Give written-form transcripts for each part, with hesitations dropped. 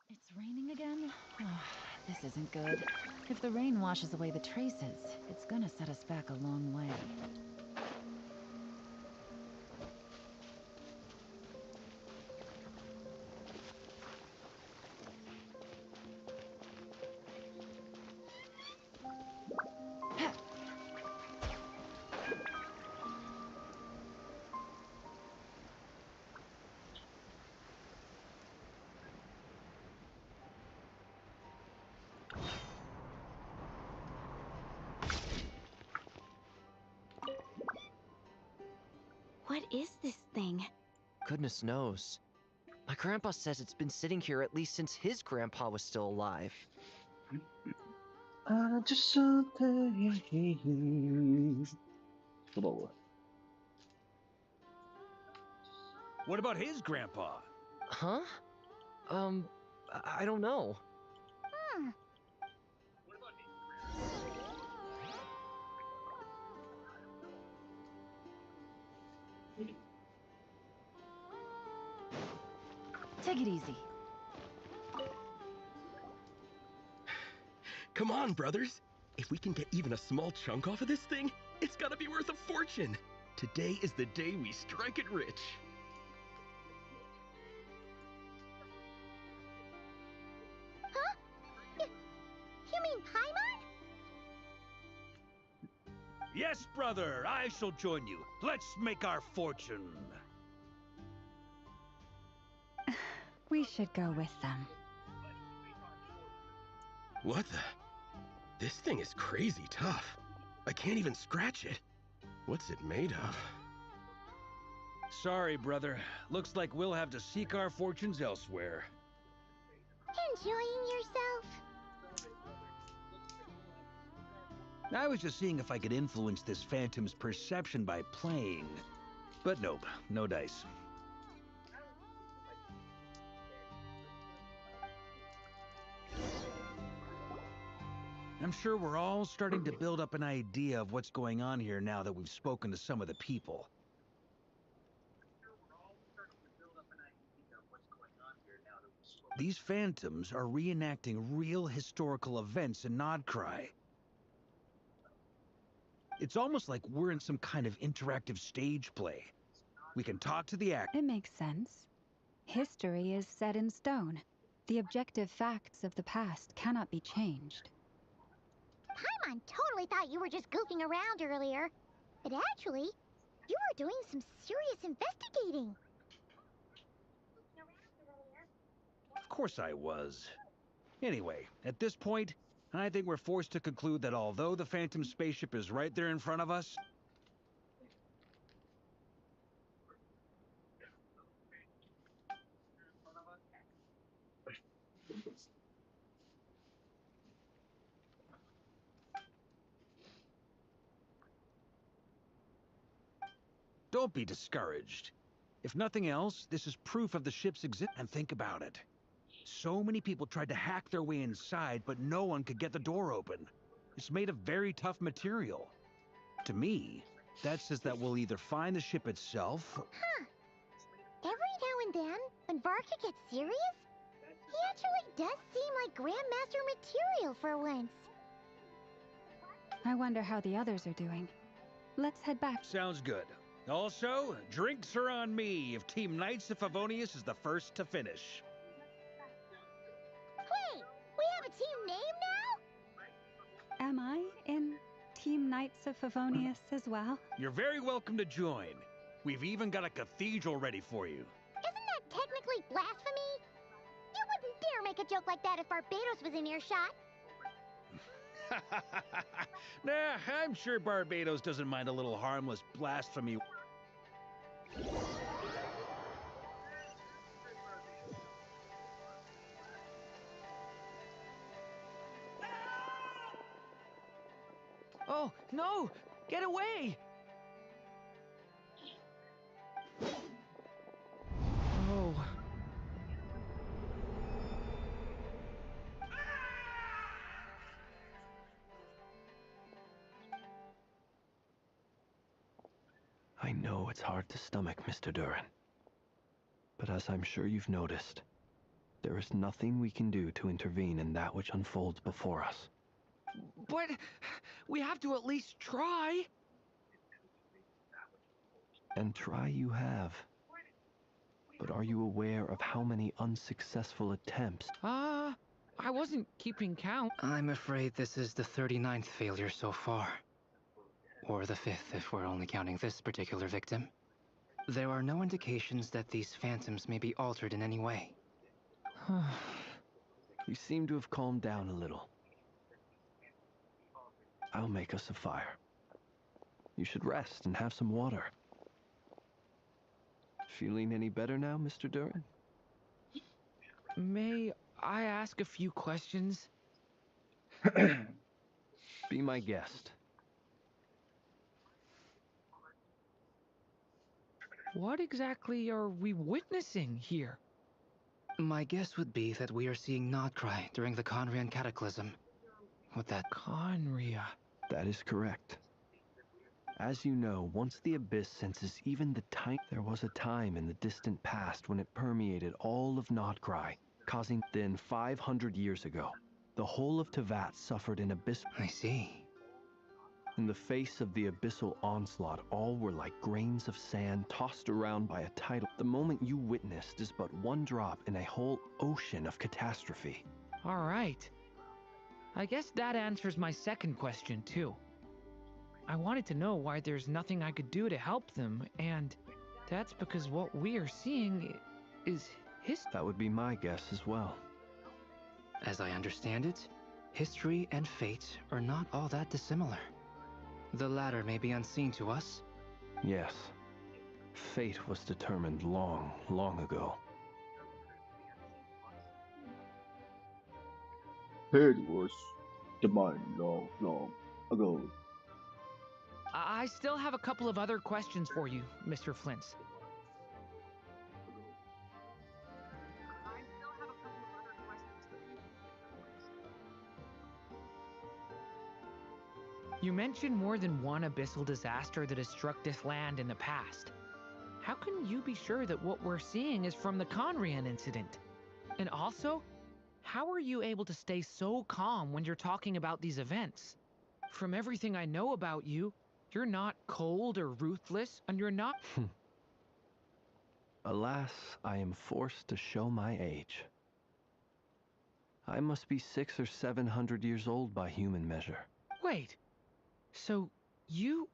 It's raining again? Oh, this isn't good. If the rain washes away the traces, it's gonna set us back a long way. What is this thing? Goodness knows. My grandpa says it's been sitting here at least since his grandpa was still alive. What about his grandpa? Huh? I don't know. Hmm. Take it easy. Come on, brothers. If we can get even a small chunk off of this thing, it's gotta be worth a fortune. Today is the day we strike it rich. Huh? You mean Paimon? Yes, brother, I shall join you. Let's make our fortune. We should go with them. What the? This thing is crazy tough. I can't even scratch it. What's it made of? Sorry, brother. Looks like we'll have to seek our fortunes elsewhere. Enjoying yourself? I was just seeing if I could influence this phantom's perception by playing. But nope, no dice. I'm sure we're all starting to build up an idea of what's going on here now that we've spoken to some of the people. These phantoms are reenacting real historical events in Krai. It's almost like we're in some kind of interactive stage play. We can talk to the actors. It makes sense. History is set in stone. The objective facts of the past cannot be changed. Paimon totally thought you were just goofing around earlier. But actually, you were doing some serious investigating. Of course I was. Anyway, at this point, I think we're forced to conclude that although the Phantom spaceship is right there in front of us, don't be discouraged. If nothing else, this is proof of the ship's existence. And think about it. So many people tried to hack their way inside, but no one could get the door open. It's made of very tough material. To me, that says that we'll either find the ship itself. Huh. Every now and then, when Varka gets serious, he actually does seem like Grandmaster material for once. I wonder how the others are doing. Let's head back. Sounds good. Also, drinks are on me if Team Knights of Favonius is the first to finish. Wait, we have a team name now? Am I in Team Knights of Favonius as well? You're very welcome to join. We've even got a cathedral ready for you. Isn't that technically blasphemy? You wouldn't dare make a joke like that if Barbados was in earshot. Nah, I'm sure Barbados doesn't mind a little harmless blasphemy. Oh, no! Get away! Oh. I know it's hard to stomach, Mr. Duran. But as I'm sure you've noticed, there is nothing we can do to intervene in that which unfolds before us. But we have to at least try. And try you have. But are you aware of how many unsuccessful attempts? I wasn't keeping count. I'm afraid this is the 39th failure so far. Or the 5th if we're only counting this particular victim. There are no indications that these phantoms may be altered in any way. We seem to have calmed down a little. I'll make us a fire. You should rest and have some water. Feeling any better now, Mr. Duran? May I ask a few questions? Be my guest. What exactly are we witnessing here? My guess would be that we are seeing Krai during the Conrian Cataclysm. With that Conria. That is correct. As you know, once the Abyss senses even the tiny... There was a time in the distant past when it permeated all of Krai, causing... Then 500 years ago, the whole of Teyvat suffered an abyss... I see. In the face of the abyssal onslaught, all were like grains of sand tossed around by a tidal. The moment you witnessed is but one drop in a whole ocean of catastrophe. All right. I guess that answers my second question, too. I wanted to know why there's nothing I could do to help them, and that's because what we are seeing is history. That would be my guess as well. As I understand it, history and fate are not all that dissimilar. The latter may be unseen to us. Yes. Fate was determined long, long ago. It was determined long, long ago. I still have a couple of other questions for you, Mr. Flint's. You mentioned more than one abyssal disaster that has struck this land in the past. How can you be sure that what we're seeing is from the Conrian incident? And also, how are you able to stay so calm when you're talking about these events? From everything I know about you, you're not cold or ruthless, and you're not... Alas, I am forced to show my age. I must be 600 or 700 years old by human measure. Wait, so you...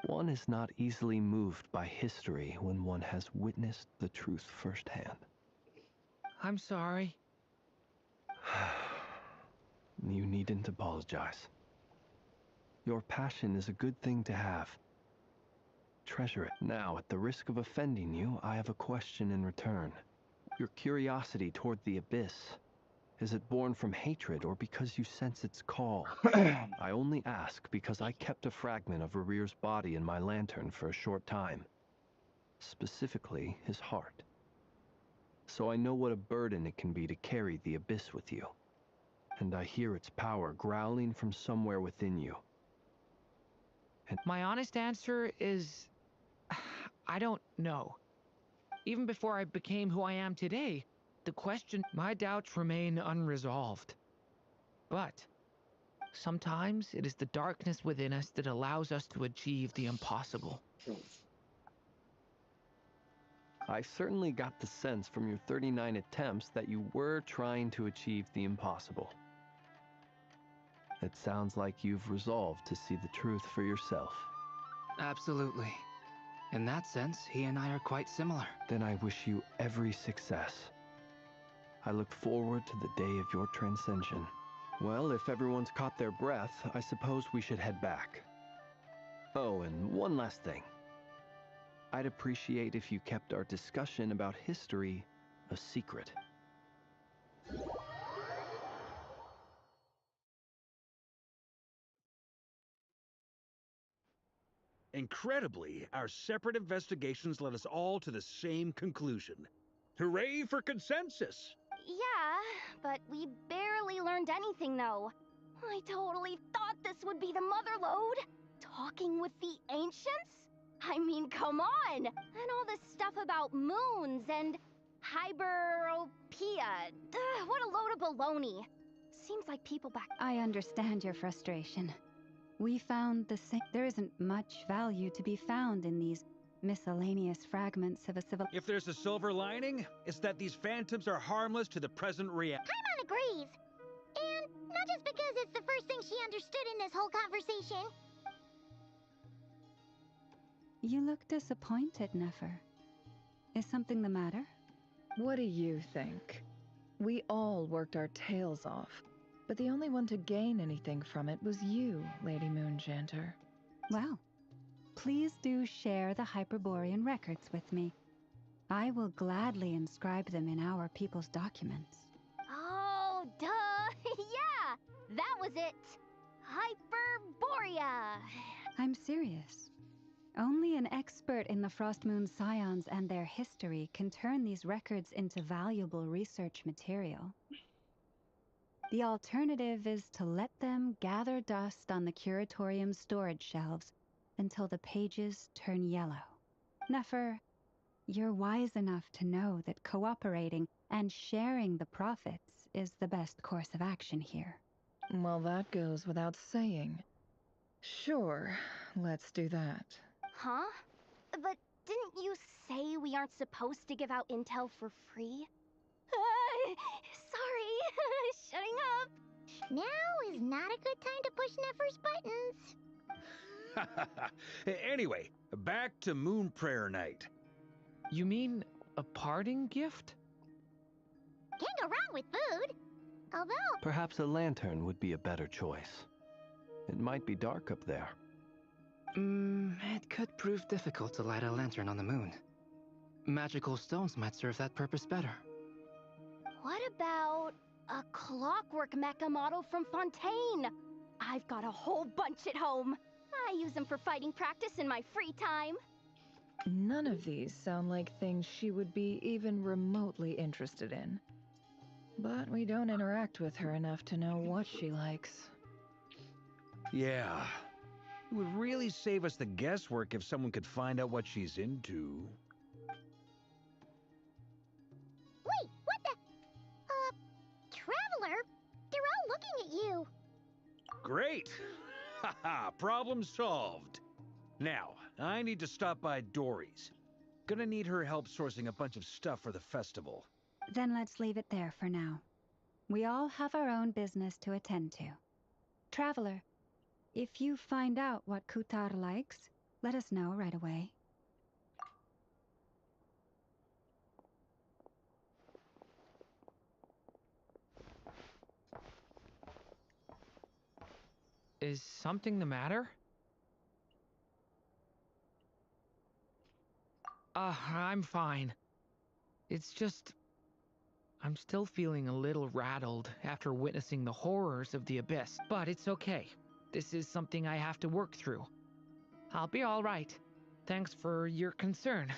One is not easily moved by history when one has witnessed the truth firsthand. I'm sorry. You needn't apologize. Your passion is a good thing to have. Treasure it. Now, at the risk of offending you, I have a question in return. Your curiosity toward the abyss, is it born from hatred or because you sense its call? I only ask because I kept a fragment of Rere's body in my lantern for a short time. Specifically, his heart. So I know what a burden it can be to carry the abyss with you. And I hear its power growling from somewhere within you. And My honest answer is... I don't know. Even before I became who I am today, my doubts remain unresolved. But sometimes it is the darkness within us that allows us to achieve the impossible. I certainly got the sense from your 39 attempts that you were trying to achieve the impossible. It sounds like you've resolved to see the truth for yourself. Absolutely. In that sense, he and I are quite similar. Then I wish you every success. I look forward to the day of your transcension. Well, if everyone's caught their breath, I suppose we should head back. Oh, and one last thing. I'd appreciate if you kept our discussion about history a secret. Incredibly, our separate investigations led us all to the same conclusion. Hooray for consensus! Yeah, but we barely learned anything, though. I totally thought this would be the mother lode. Talking with the ancients? I mean, come on! And all this stuff about moons and hyperopia. What a load of baloney. Seems like people back... I understand your frustration. We found the same. There isn't much value to be found in these miscellaneous fragments of a civil. If there's a silver lining, it's that these phantoms are harmless to the present reality. Paimon agrees. And not just because it's the first thing she understood in this whole conversation. You look disappointed, Nefer. Is something the matter? What do you think? We all worked our tails off, but the only one to gain anything from it was you, Lady Moonjanter. Well, please do share the Hyperborean records with me. I will gladly inscribe them in our people's documents. Oh, duh! Yeah! That was it! Hyperborea! I'm serious. Only an expert in the Frostmoon Scions and their history can turn these records into valuable research material. The alternative is to let them gather dust on the Curatorium's storage shelves until the pages turn yellow. Nefer, you're wise enough to know that cooperating and sharing the profits is the best course of action here. Well, that goes without saying. Sure, let's do that. Huh? But didn't you say we aren't supposed to give out intel for free? Sorry, shutting up. Now is not a good time to push Nefer's buttons. Anyway, back to Moon Prayer Night. You mean a parting gift? Can't go wrong with food. Although... Perhaps a lantern would be a better choice. It might be dark up there. It could prove difficult to light a lantern on the moon. Magical stones might serve that purpose better. What about a clockwork mecha model from Fontaine? I've got a whole bunch at home. I use them for fighting practice in my free time. None of these sound like things she would be even remotely interested in. But we don't interact with her enough to know what she likes. Yeah. It would really save us the guesswork if someone could find out what she's into. Wait, what the? Traveler, they're all looking at you. Great! Haha, problem solved. Now, I need to stop by Dory's. Gonna need her help sourcing a bunch of stuff for the festival. Then let's leave it there for now. We all have our own business to attend to. Traveler, if you find out what Kutar likes, let us know right away. Is something the matter? I'm fine. It's just... I'm still feeling a little rattled after witnessing the horrors of the abyss, but it's okay. This is something I have to work through. I'll be all right. Thanks for your concern.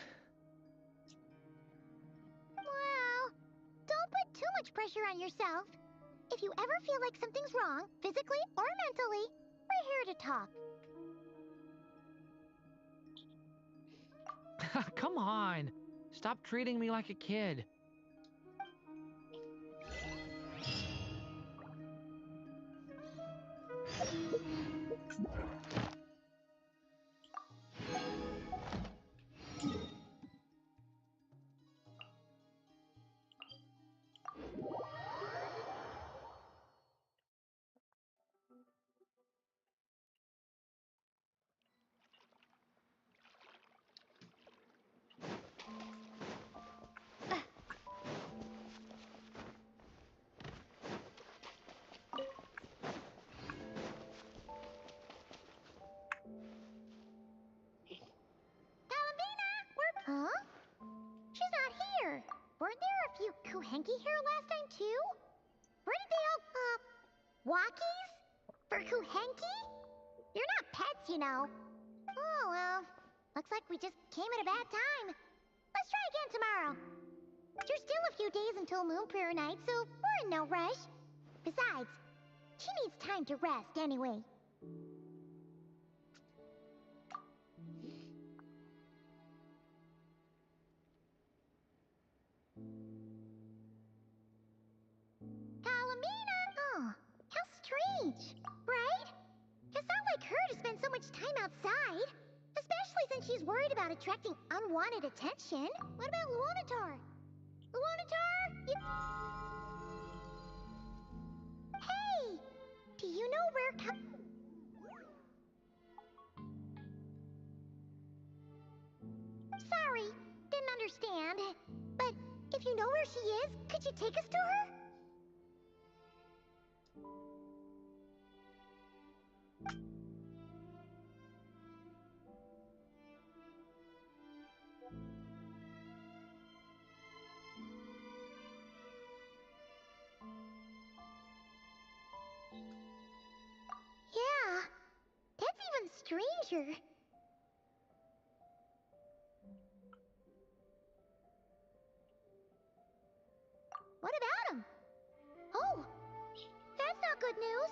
Well, don't put too much pressure on yourself. If you ever feel like something's wrong, physically or mentally, we're here to talk. Come on. Stop treating me like a kid. Huh? She's not here. Weren't there a few Kuhenki here last time, too? Where did they all, walkies? For Kuhenki? You're not pets, you know. Oh, well, looks like we just came at a bad time. Let's try again tomorrow. There's still a few days until Moon Prayer Night, so we're in no rush. Besides, she needs time to rest anyway. Kalamina! Oh, how strange, right? It's not like her to spend so much time outside. Especially since she's worried about attracting unwanted attention. What about Luanatar? Luanatar? Hey! Do you know where Sorry, didn't understand. But if you know where she is, could you take us to her? Yeah, that's even stranger. What about him? Oh, that's not good news.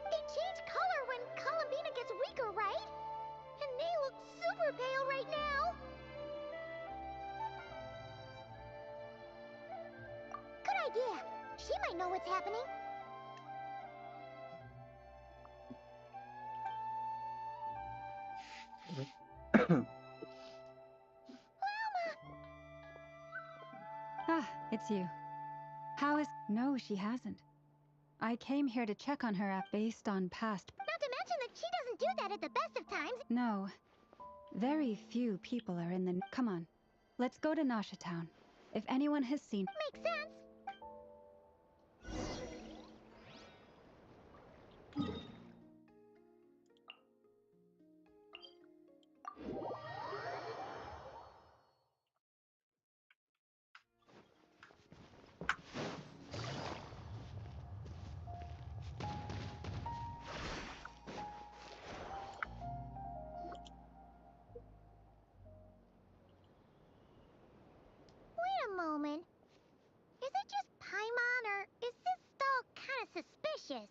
They change color when Columbina gets weaker, right? And they look super pale right now. Good idea. She might know what's happening. Ah, it's you. How is... No, she hasn't. I came here to check on her based on past... Not to mention that she doesn't do that at the best of times. No. Very few people are in the... Come on. Let's go to Nasha Town. If anyone has seen... Makes sense. Wait a moment. Is it just Paimon, or is this doll kind of suspicious?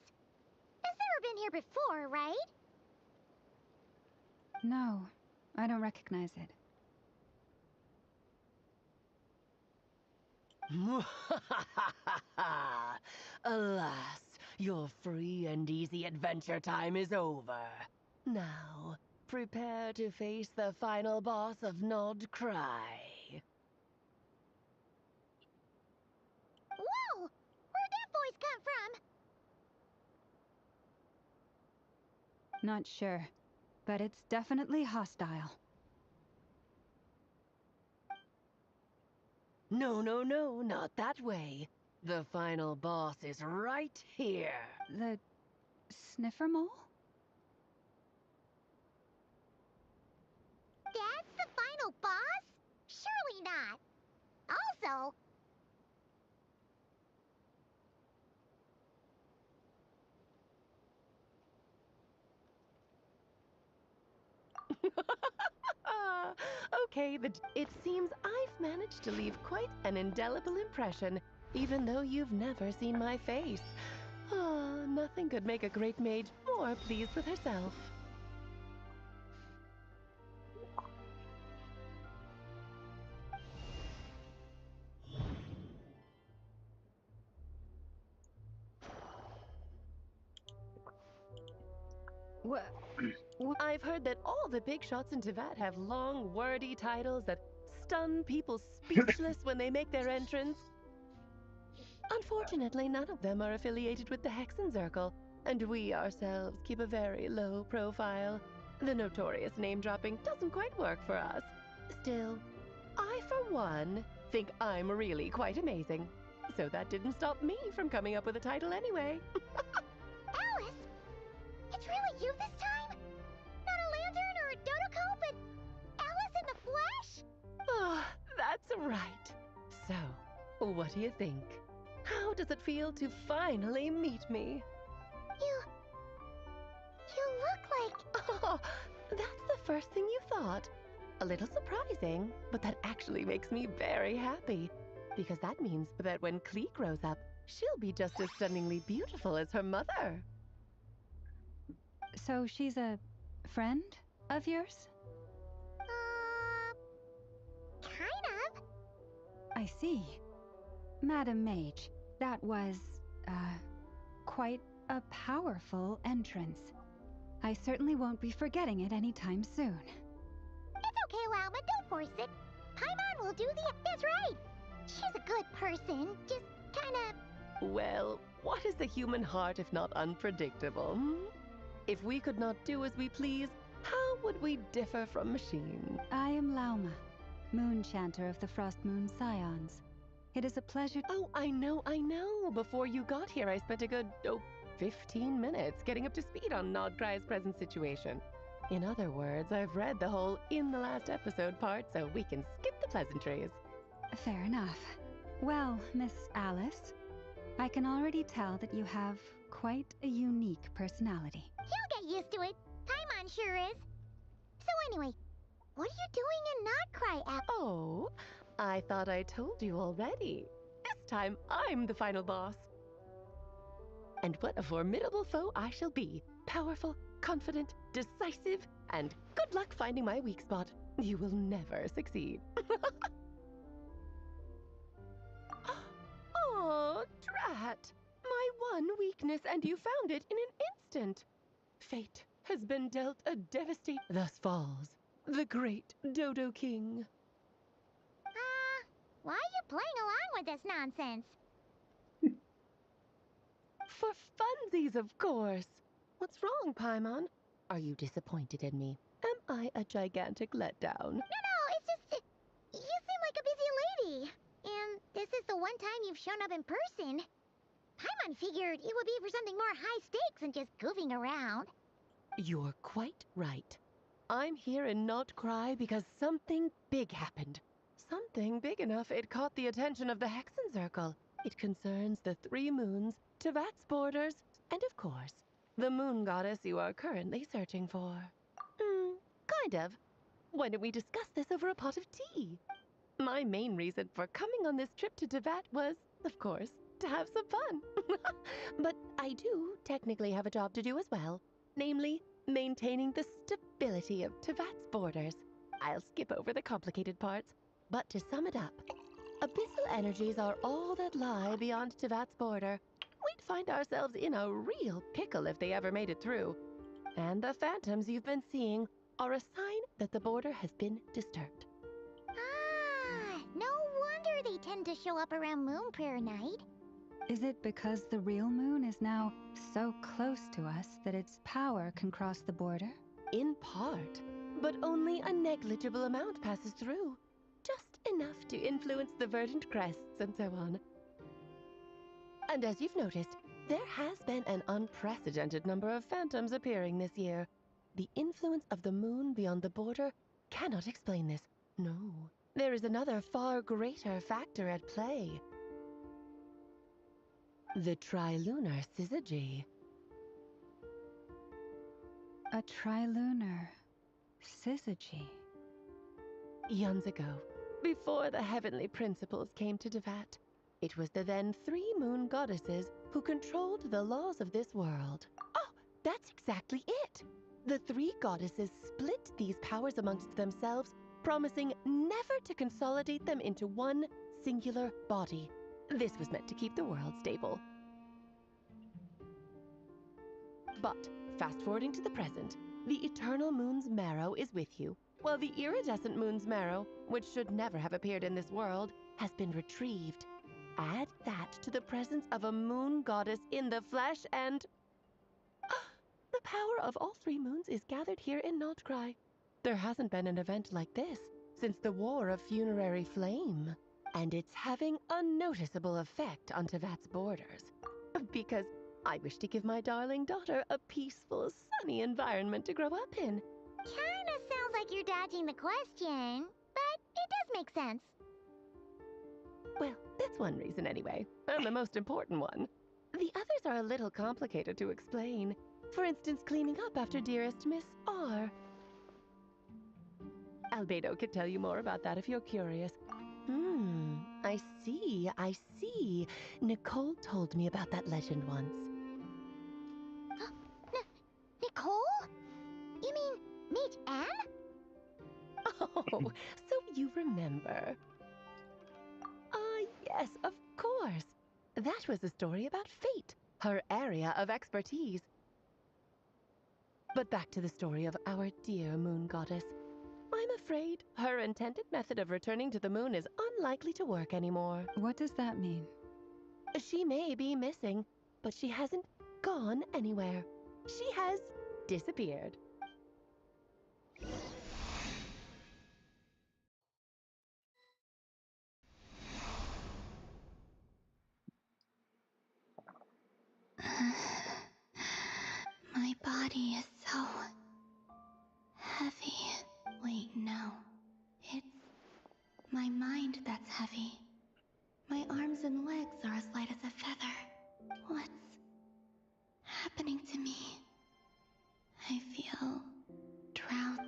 It's never been here before, right? No, I don't recognize it. Alas, your free and easy adventure time is over. Now, prepare to face the final boss of Nod Krai. Whoa! Where'd that voice come from? Not sure, but it's definitely hostile. No, no, no, not that way. The final boss is right here. The sniffer mole? That's the final boss? Surely not. Also, Okay, it seems I've managed to leave quite an indelible impression, even though you've never seen my face. Ah, nothing could make a great mage more pleased with herself. What? I've heard that all the big shots in Teyvat have long, wordy titles that stun people speechless when they make their entrance. Unfortunately, none of them are affiliated with the Hexenzirkel, and we ourselves keep a very low profile. The notorious name-dropping doesn't quite work for us. Still, I, for one, think I'm really quite amazing. So that didn't stop me from coming up with a title anyway. Alice? It's really you this time? Not a lantern or a dodo but Alice in the flesh? Ah, that's right. So, what do you think? How does it feel to finally meet me? You look like... Oh, that's the first thing you thought. A little surprising, but that actually makes me very happy. Because that means that when Klee grows up, she'll be just as stunningly beautiful as her mother. So she's a friend of yours? Kind of. I see. Madam Mage, that was, quite a powerful entrance. I certainly won't be forgetting it anytime soon. It's okay, Lauma, don't force it. Paimon will do the... That's right. She's a good person, just kinda... Well, what is the human heart if not unpredictable? Hmm? If we could not do as we please, how would we differ from machines? I am Lauma, Moon Chanter of the Frost Moon Scions. It is a pleasure. Oh, I know. Before you got here, I spent a good, 15 minutes getting up to speed on Nod Krai's present situation. In other words, I've read the whole in the last episode part, so we can skip the pleasantries. Fair enough. Well, Miss Alice, I can already tell that you have quite a unique personality. He'll get used to it. Paimon sure is. So anyway, what are you doing in Not Cry, Oh, I thought I told you already. This time, I'm the final boss. And what a formidable foe I shall be. Powerful, confident, decisive, and good luck finding my weak spot. You will never succeed. Oh, drat! My one weakness, and you found it in an instant. Fate has been dealt a devastating... Thus falls the great Dodo King. Why are you playing along with this nonsense? For funsies, of course. What's wrong, Paimon? Are you disappointed in me? Am I a gigantic letdown? No, it's just... You seem like a busy lady. And this is the one time you've shown up in person. Paimon figured it would be for something more high stakes than just goofing around. You're quite right. I'm here in Not Cry because something big happened. Something big enough it caught the attention of the Hexenzirkel. It concerns the 3 moons, Teyvat's borders, and of course, the moon goddess you are currently searching for. Kind of. Why don't we discuss this over a pot of tea? My main reason for coming on this trip to Teyvat was, of course, to have some fun. But I do technically have a job to do as well. Namely, maintaining the stability of Teyvat's borders. I'll skip over the complicated parts, but to sum it up, Abyssal energies are all that lie beyond Tevat's border. We'd find ourselves in a real pickle if they ever made it through. And the phantoms you've been seeing are a sign that the border has been disturbed. Ah, no wonder they tend to show up around Moon Prayer Night. Is it because the real moon is now so close to us that its power can cross the border? In part, but only a negligible amount passes through. Just enough to influence the verdant crests and so on. And as you've noticed, there has been an unprecedented number of phantoms appearing this year. The influence of the moon beyond the border cannot explain this. No, there is another far greater factor at play. The trilunar syzygy. A trilunar syzygy. Eons ago, before the heavenly principles came to Tevat, it was the then 3 moon goddesses who controlled the laws of this world. Oh, that's exactly it! The 3 goddesses split these powers amongst themselves, promising never to consolidate them into one singular body. This was meant to keep the world stable. But, fast-forwarding to the present, the eternal moon's marrow is with you, while the iridescent moon's marrow, which should never have appeared in this world, has been retrieved. Add that to the presence of a moon goddess in the flesh and... the power of all 3 moons is gathered here in Krai. There hasn't been an event like this since the War of Funerary Flame, and it's having a noticeable effect on Tevat's borders. Because I wish to give my darling daughter a peaceful, sunny environment to grow up in. Kinda sounds like you're dodging the question, but it does make sense. Well, that's one reason anyway, and the most important one. The others are a little complicated to explain. For instance, cleaning up after dearest Miss R. Albedo could tell you more about that if you're curious. I see. Nicole told me about that legend once. Nicole? You mean Mage Anne? Oh, so you remember. Yes, of course. That was a story about fate, her area of expertise. But back to the story of our dear moon goddess. I'm afraid her intended method of returning to the moon is unlikely to work anymore. What does that mean? She may be missing, but she hasn't gone anywhere. She has disappeared. My body is so heavy. Wait, no. It's my mind that's heavy. My arms and legs are as light as a feather. What's happening to me? I feel drowned.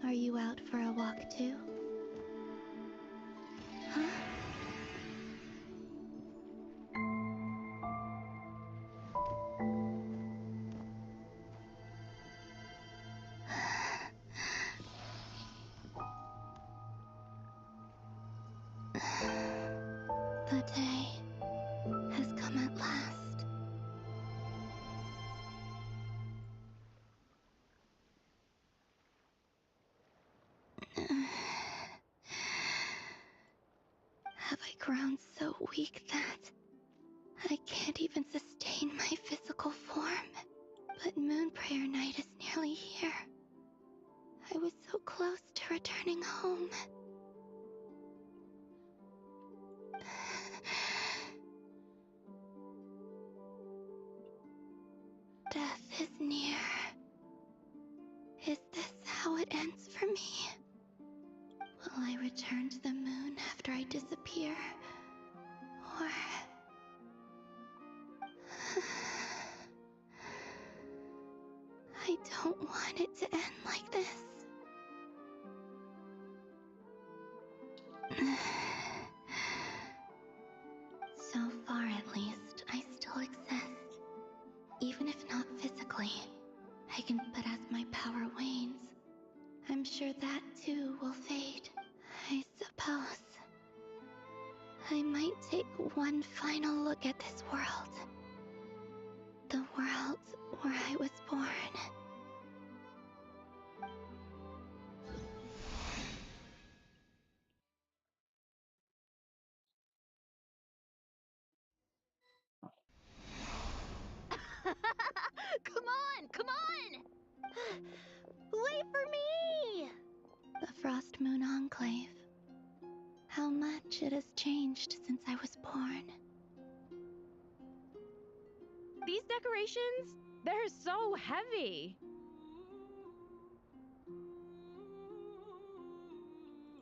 Are you out for a walk too? Huh? The day has come at last. Have I grown so weak that I can't even sustain my physical form? But Moon Prayer Night is nearly here. I was so close to returning home. Death is near. Is this how it ends for me? Will I return to the moon after I disappear? Or... I don't want it to end like this. One final look at this world. The world where I was born. Come on, come on! Wait for me! The Frost Moon Enclave. How much it has changed since I was born. These decorations, they're so heavy.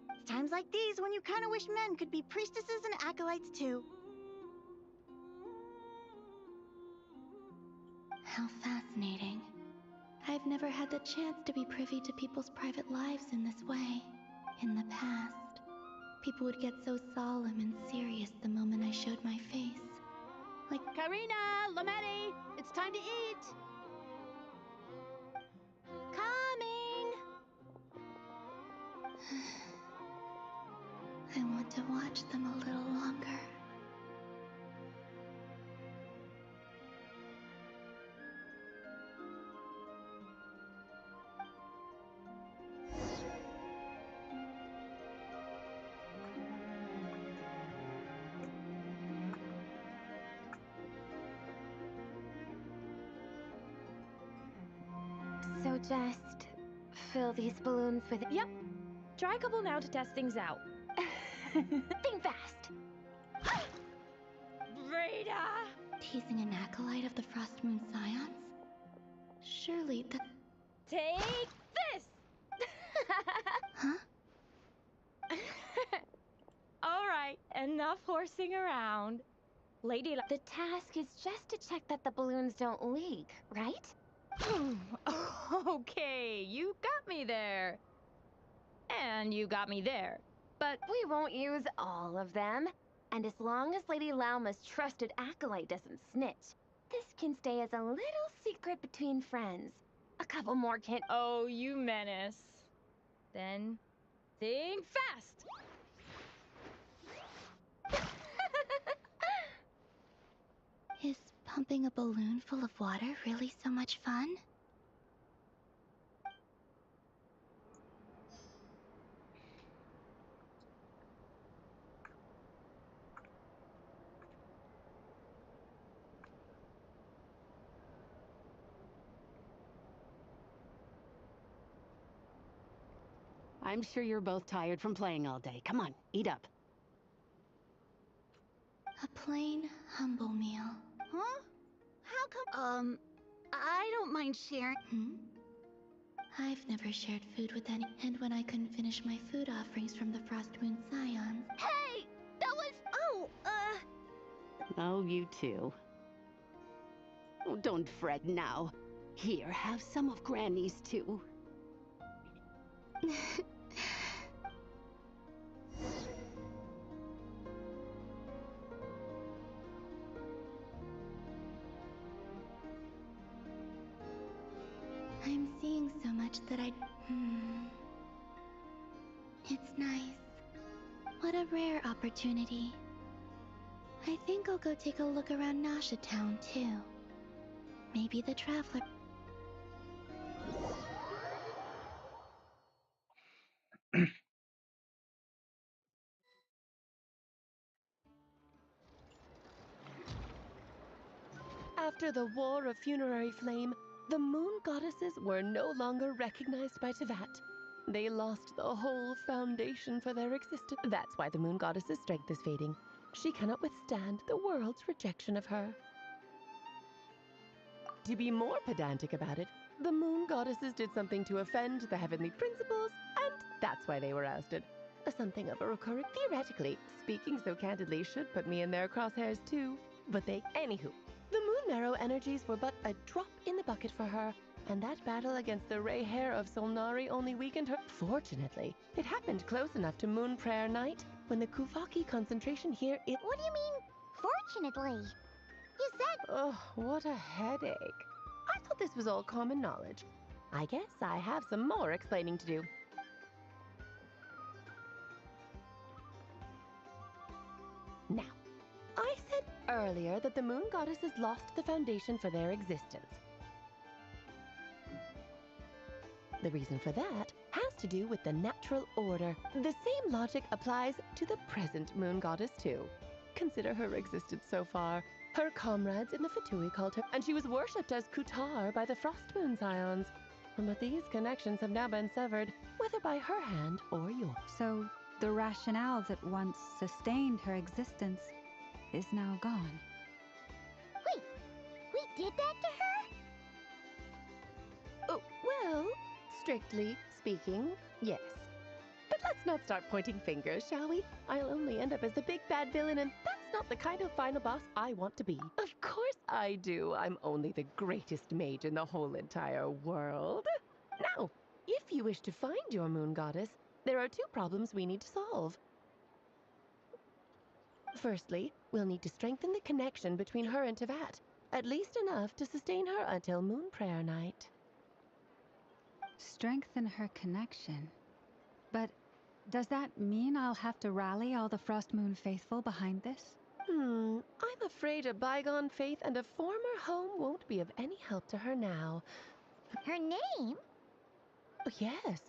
It's times like these when you kind of wish men could be priestesses and acolytes too. How fascinating. I've never had the chance to be privy to people's private lives in this way. In the past, people would get so solemn and serious the moment I showed my face. Like, Karina, Lametti, it's time to eat. Coming! I want to watch them a little longer. So just fill these balloons with... Yep. Try a couple now to test things out. Think fast! Breda! Teasing an acolyte of the Frost Moon Scions? Surely that... Take this! Huh? All right, enough horsing around. Lady... The task is just to check that the balloons don't leak, right? Okay, you got me there. And you got me there. But we won't use all of them. And as long as Lady Lauma's trusted acolyte doesn't snitch, this can stay as a little secret between friends. A couple more can... Oh, you menace. Then, think fast! Is pumping a balloon full of water really so much fun? I'm sure you're both tired from playing all day. Come on, eat up. A plain, humble meal. Huh? How come? I don't mind sharing. I've never shared food with any, and when I couldn't finish my food offerings from the Frost Moon Scions... Hey! That was... Oh, you too. Oh, don't fret now. Here, have some of Granny's too. I'm seeing so much that It's nice. What a rare opportunity. I think I'll go take a look around Nasha Town, too. Maybe the Traveler... After the War of Funerary Flame, the moon goddesses were no longer recognized by Tevat. They lost the whole foundation for their existence. That's why the moon goddess's strength is fading. She cannot withstand the world's rejection of her. To be more pedantic about it, the moon goddesses did something to offend the heavenly principles, and that's why they were ousted. Something of a recurring, theoretically, speaking so candidly, should put me in their crosshairs too. But anywho, the moon marrow energies were but a drop in the bucket for her, and that battle against the Ray Hair of Solnari only weakened her. Fortunately, it happened close enough to Moon Prayer Night, when the Kuvaki concentration here is... What do you mean, fortunately? You said... Oh, what a headache. I thought this was all common knowledge. I guess I have some more explaining to do. Now, I earlier that the moon goddesses lost the foundation for their existence. The reason for that has to do with the natural order. The same logic applies to the present moon goddess too. Consider her existence so far. Her comrades in the Fatui called her, and she was worshipped as Kutar by the Frost Moon Scions. But these connections have now been severed, whether by her hand or yours. So, the rationale that once sustained her existence is now gone. Wait, we did that to her? Oh, well, strictly speaking, yes. But let's not start pointing fingers, shall we? I'll only end up as the big bad villain, and that's not the kind of final boss I want to be. Of course I do. I'm only the greatest mage in the whole entire world. Now, if you wish to find your moon goddess, there are 2 problems we need to solve. Firstly, we'll need to strengthen the connection between her and Tevat, at least enough to sustain her until Moon Prayer Night. Strengthen her connection. But does that mean I'll have to rally all the Frost Moon faithful behind this? I'm afraid a bygone faith and a former home won't be of any help to her now. Her name? Oh, yes,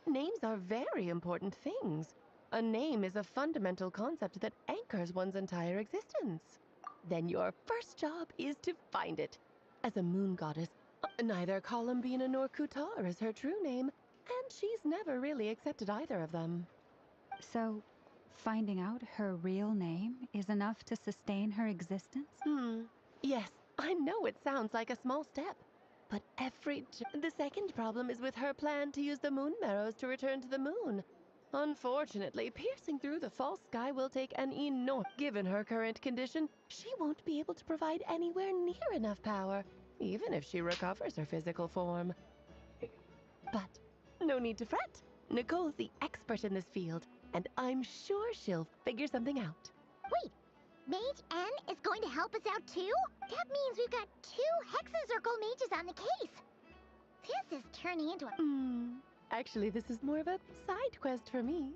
names are very important things. A name is a fundamental concept that anchors one's entire existence. Then your first job is to find it. As a moon goddess, neither Columbina nor Kutar is her true name, and she's never really accepted either of them. So, finding out her real name is enough to sustain her existence? Yes, I know it sounds like a small step, but the second problem is with her plan to use the moon marrows to return to the moon. Unfortunately, piercing through the false sky will take an enormous... Given her current condition, she won't be able to provide anywhere near enough power, even if she recovers her physical form. But no need to fret. Nicole's the expert in this field, and I'm sure she'll figure something out. Wait, Mage N is going to help us out too? That means we've got 2 Hexencircle mages on the case. This is turning into a... Actually, this is more of a side quest for me.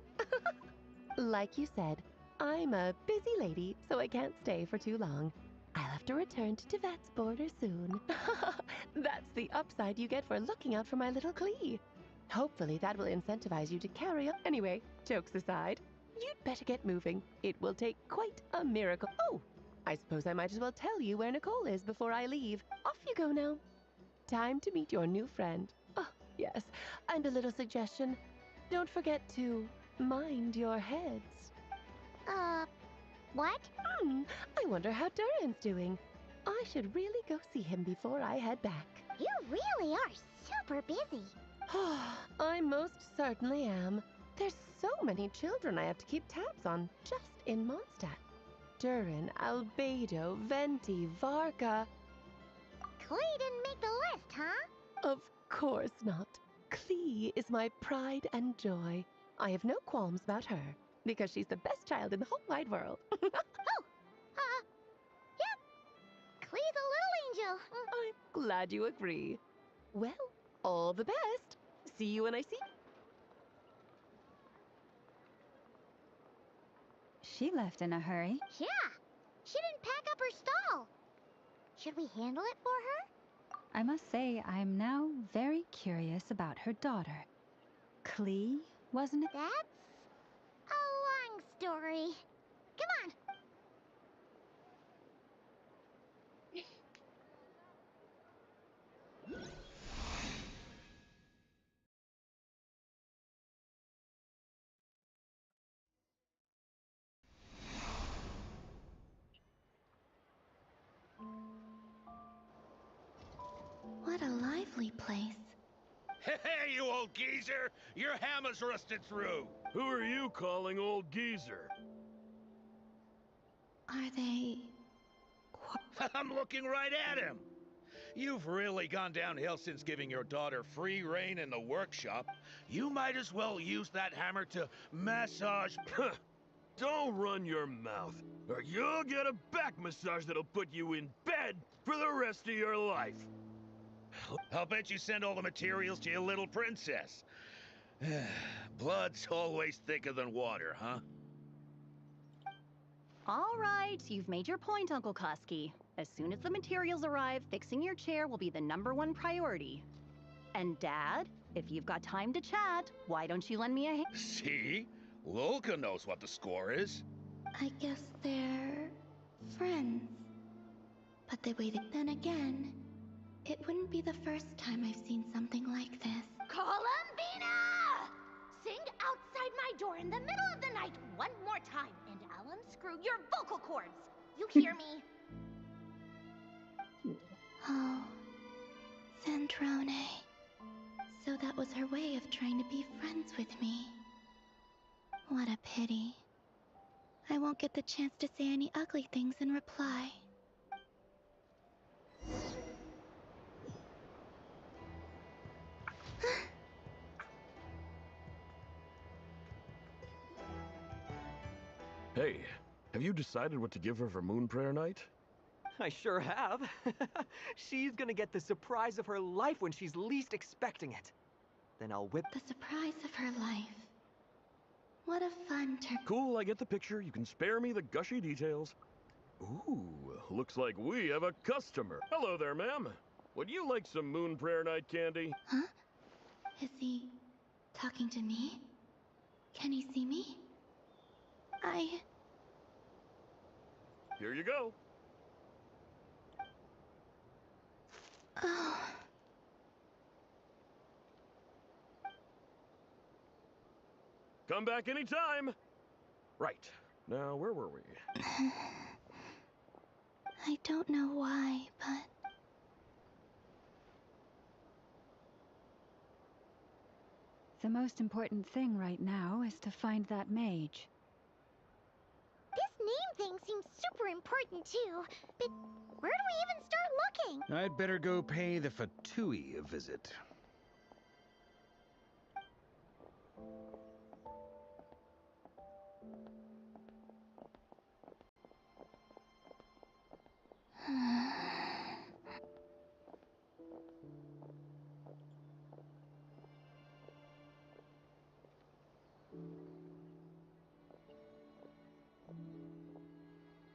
Like you said, I'm a busy lady, so I can't stay for too long. I'll have to return to Tevat's border soon. That's the upside you get for looking out for my little Klee. Hopefully that will incentivize you to carry on. Anyway, jokes aside, you'd better get moving. It will take quite a miracle. Oh, I suppose I might as well tell you where Nicole is before I leave. Off you go now. Time to meet your new friend. Oh, yes, and a little suggestion. Don't forget to mind your heads. What? I wonder how Durin's doing. I should really go see him before I head back. You really are super busy. I most certainly am. There's so many children I have to keep tabs on just in Mondstadt. Durin, Albedo, Venti, Varka. Klee didn't make the list, huh? Of course not. Klee is my pride and joy. I have no qualms about her, because she's the best child in the whole wide world. Yep. Klee's a little angel. I'm glad you agree. Well, all the best. See you when I see you. She left in a hurry. Yeah, she didn't pack up her stall. Should we handle it for her? I must say, I'm now very curious about her daughter. Klee, wasn't it? That's a long story. Come on. What a lively place. Hey, you old geezer! Your hammer's rusted through! Who are you calling old geezer? Are they... I'm looking right at him! You've really gone downhill since giving your daughter free rein in the workshop. You might as well use that hammer to massage... Don't run your mouth, or you'll get a back massage that'll put you in bed for the rest of your life. I'll bet you send all the materials to your little princess. Blood's always thicker than water, huh? All right, you've made your point, Uncle Koski. As soon as the materials arrive, fixing your chair will be the #1 priority. And Dad, if you've got time to chat, why don't you lend me a hand? See? Lolka knows what the score is. I guess they're friends. But they waited. Then again, it wouldn't be the first time I've seen something like this. Columbina! Sing outside my door in the middle of the night one more time, and I'll unscrew your vocal cords. You hear me? Oh, Zandrone. So that was her way of trying to be friends with me. What a pity. I won't get the chance to say any ugly things in reply. Hey, have you decided what to give her for Moon Prayer Night? I sure have. She's gonna get the surprise of her life when she's least expecting it. Then I'll whip the surprise of her life. What a fun turn. Cool, I get the picture. You can spare me the gushy details. Ooh, looks like we have a customer. Hello there, ma'am. Would you like some Moon Prayer Night candy? Huh? Is he talking to me? Can he see me? Here you go. Oh. Come back anytime. Right. Now, where were we? I don't know why, but... The most important thing right now is to find that mage. This name thing seems super important too, but where do we even start looking? I'd better go pay the Fatui a visit.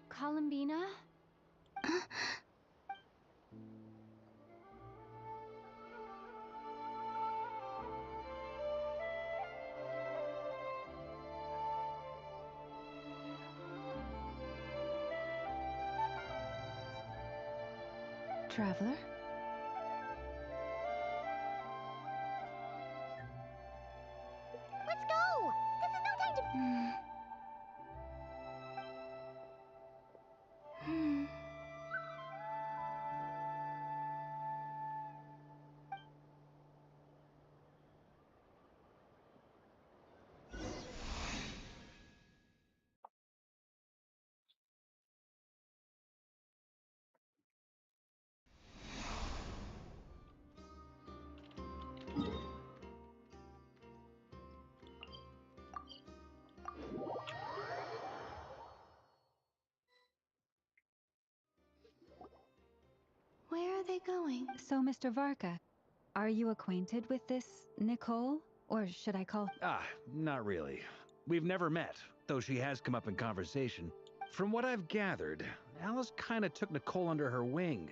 Columbina? Traveler? Let's go! This is no time to... Where are they going? So, Mr. Varka, are you acquainted with this Nicole? Or should I call... Not really. We've never met, though she has come up in conversation. From what I've gathered, Alice kinda took Nicole under her wing.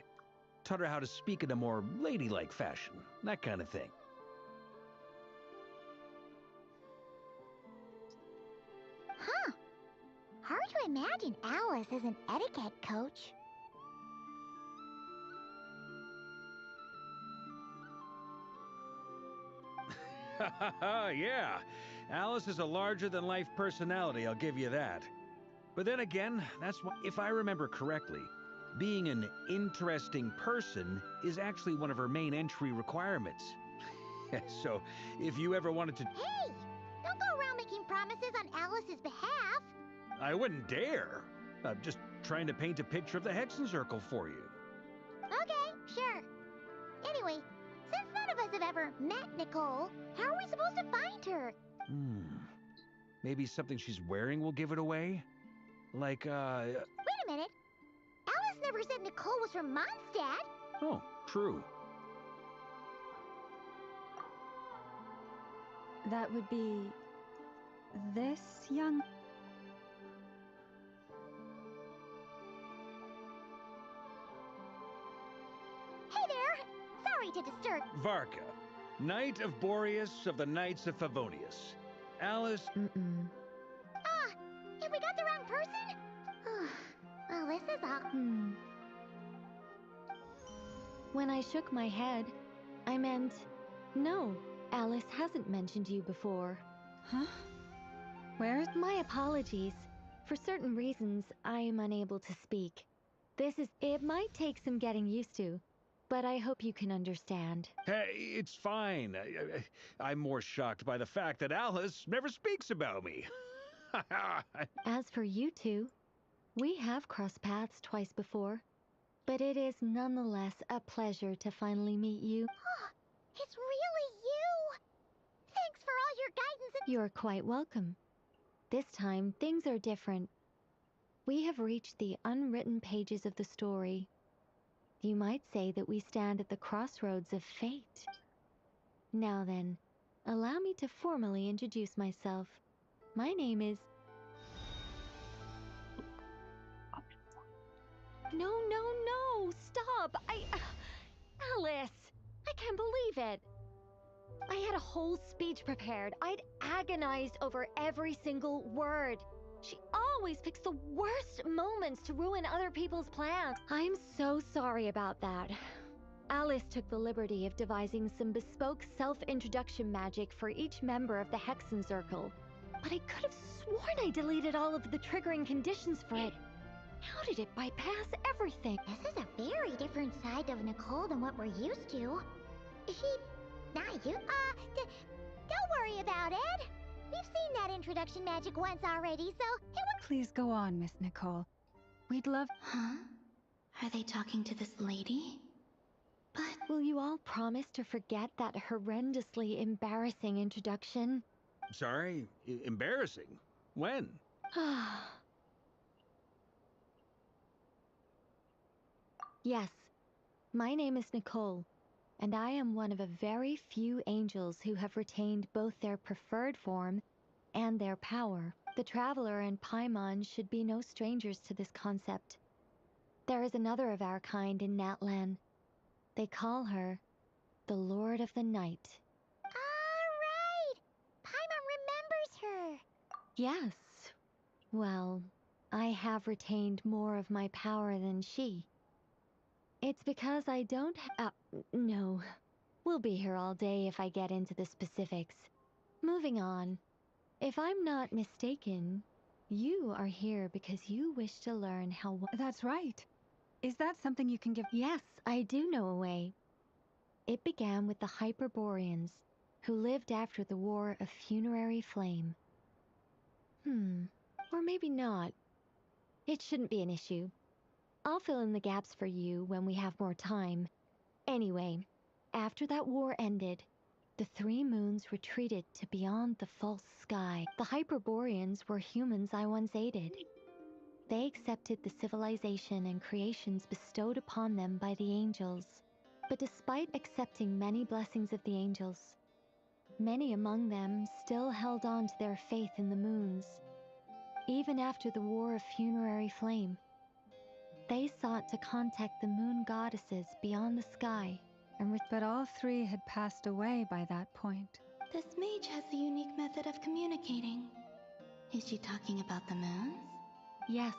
Taught her how to speak in a more ladylike fashion, that kind of thing. Huh. Hard to imagine Alice as an etiquette coach. Yeah, Alice is a larger-than-life personality, I'll give you that. But then again, that's why, if I remember correctly, being an interesting person is actually one of her main entry requirements. So, if you ever wanted to... Hey! Don't go around making promises on Alice's behalf! I wouldn't dare. I'm just trying to paint a picture of the Hexencircle for you. Okay, sure. Anyway, since none of us have ever met Nicole, how are we supposed to find her? Maybe something she's wearing will give it away? Like, Wait a minute. Alice never said Nicole was from Mondstadt. Oh, true. That would be... this young... sorry to disturb. Varka, Knight of Boreas of the Knights of Favonius. Alice... Ah, have we got the wrong person? Well, this is all... When I shook my head, I meant, no, Alice hasn't mentioned you before. Huh? Where is... My apologies. For certain reasons, I am unable to speak. It might take some getting used to, but I hope you can understand. Hey, it's fine. I'm more shocked by the fact that Alice never speaks about me. As for you two, we have crossed paths twice before, but it is nonetheless a pleasure to finally meet you. It's really you! Thanks for all your guidance and... You're quite welcome. This time, things are different. We have reached the unwritten pages of the story. You might say that we stand at the crossroads of fate. Now then, allow me to formally introduce myself. My name is... No, stop! Alice! I can't believe it! I had a whole speech prepared. I'd agonized over every single word. She always picks the worst moments to ruin other people's plans. I'm so sorry about that. Alice took the liberty of devising some bespoke self-introduction magic for each member of the Hexen Circle. But I could have sworn I deleted all of the triggering conditions for it. How did it bypass everything? This is a very different side of Nicole than what we're used to. Not you. Don't worry about it. We've seen that introduction magic once already, so it would... Please go on, Miss Nicole. We'd love... Huh? Are they talking to this lady? But will you all promise to forget that horrendously embarrassing introduction? Sorry? Embarrassing? When? Yes. My name is Nicole, and I am one of a very few angels who have retained both their preferred form and their power. The Traveler and Paimon should be no strangers to this concept. There is another of our kind in Natlan. They call her the Lord of the Night. Right! Paimon remembers her! Yes. Well, I have retained more of my power than she. It's because I don't no. We'll be here all day if I get into the specifics. Moving on. If I'm not mistaken, you are here because you wish to learn how... That's right. Is that something you can give... Yes, I do know a way. It began with the Hyperboreans, who lived after the War of Funerary Flame. Or maybe not. It shouldn't be an issue. I'll fill in the gaps for you when we have more time. Anyway, after that war ended, the three moons retreated to beyond the false sky. The Hyperboreans were humans I once aided. They accepted the civilization and creations bestowed upon them by the angels. But despite accepting many blessings of the angels, many among them still held on to their faith in the moons. Even after the War of Funerary Flame, they sought to contact the moon goddesses beyond the sky, but all three had passed away by that point. This mage has a unique method of communicating. Is she talking about the moons? Yes,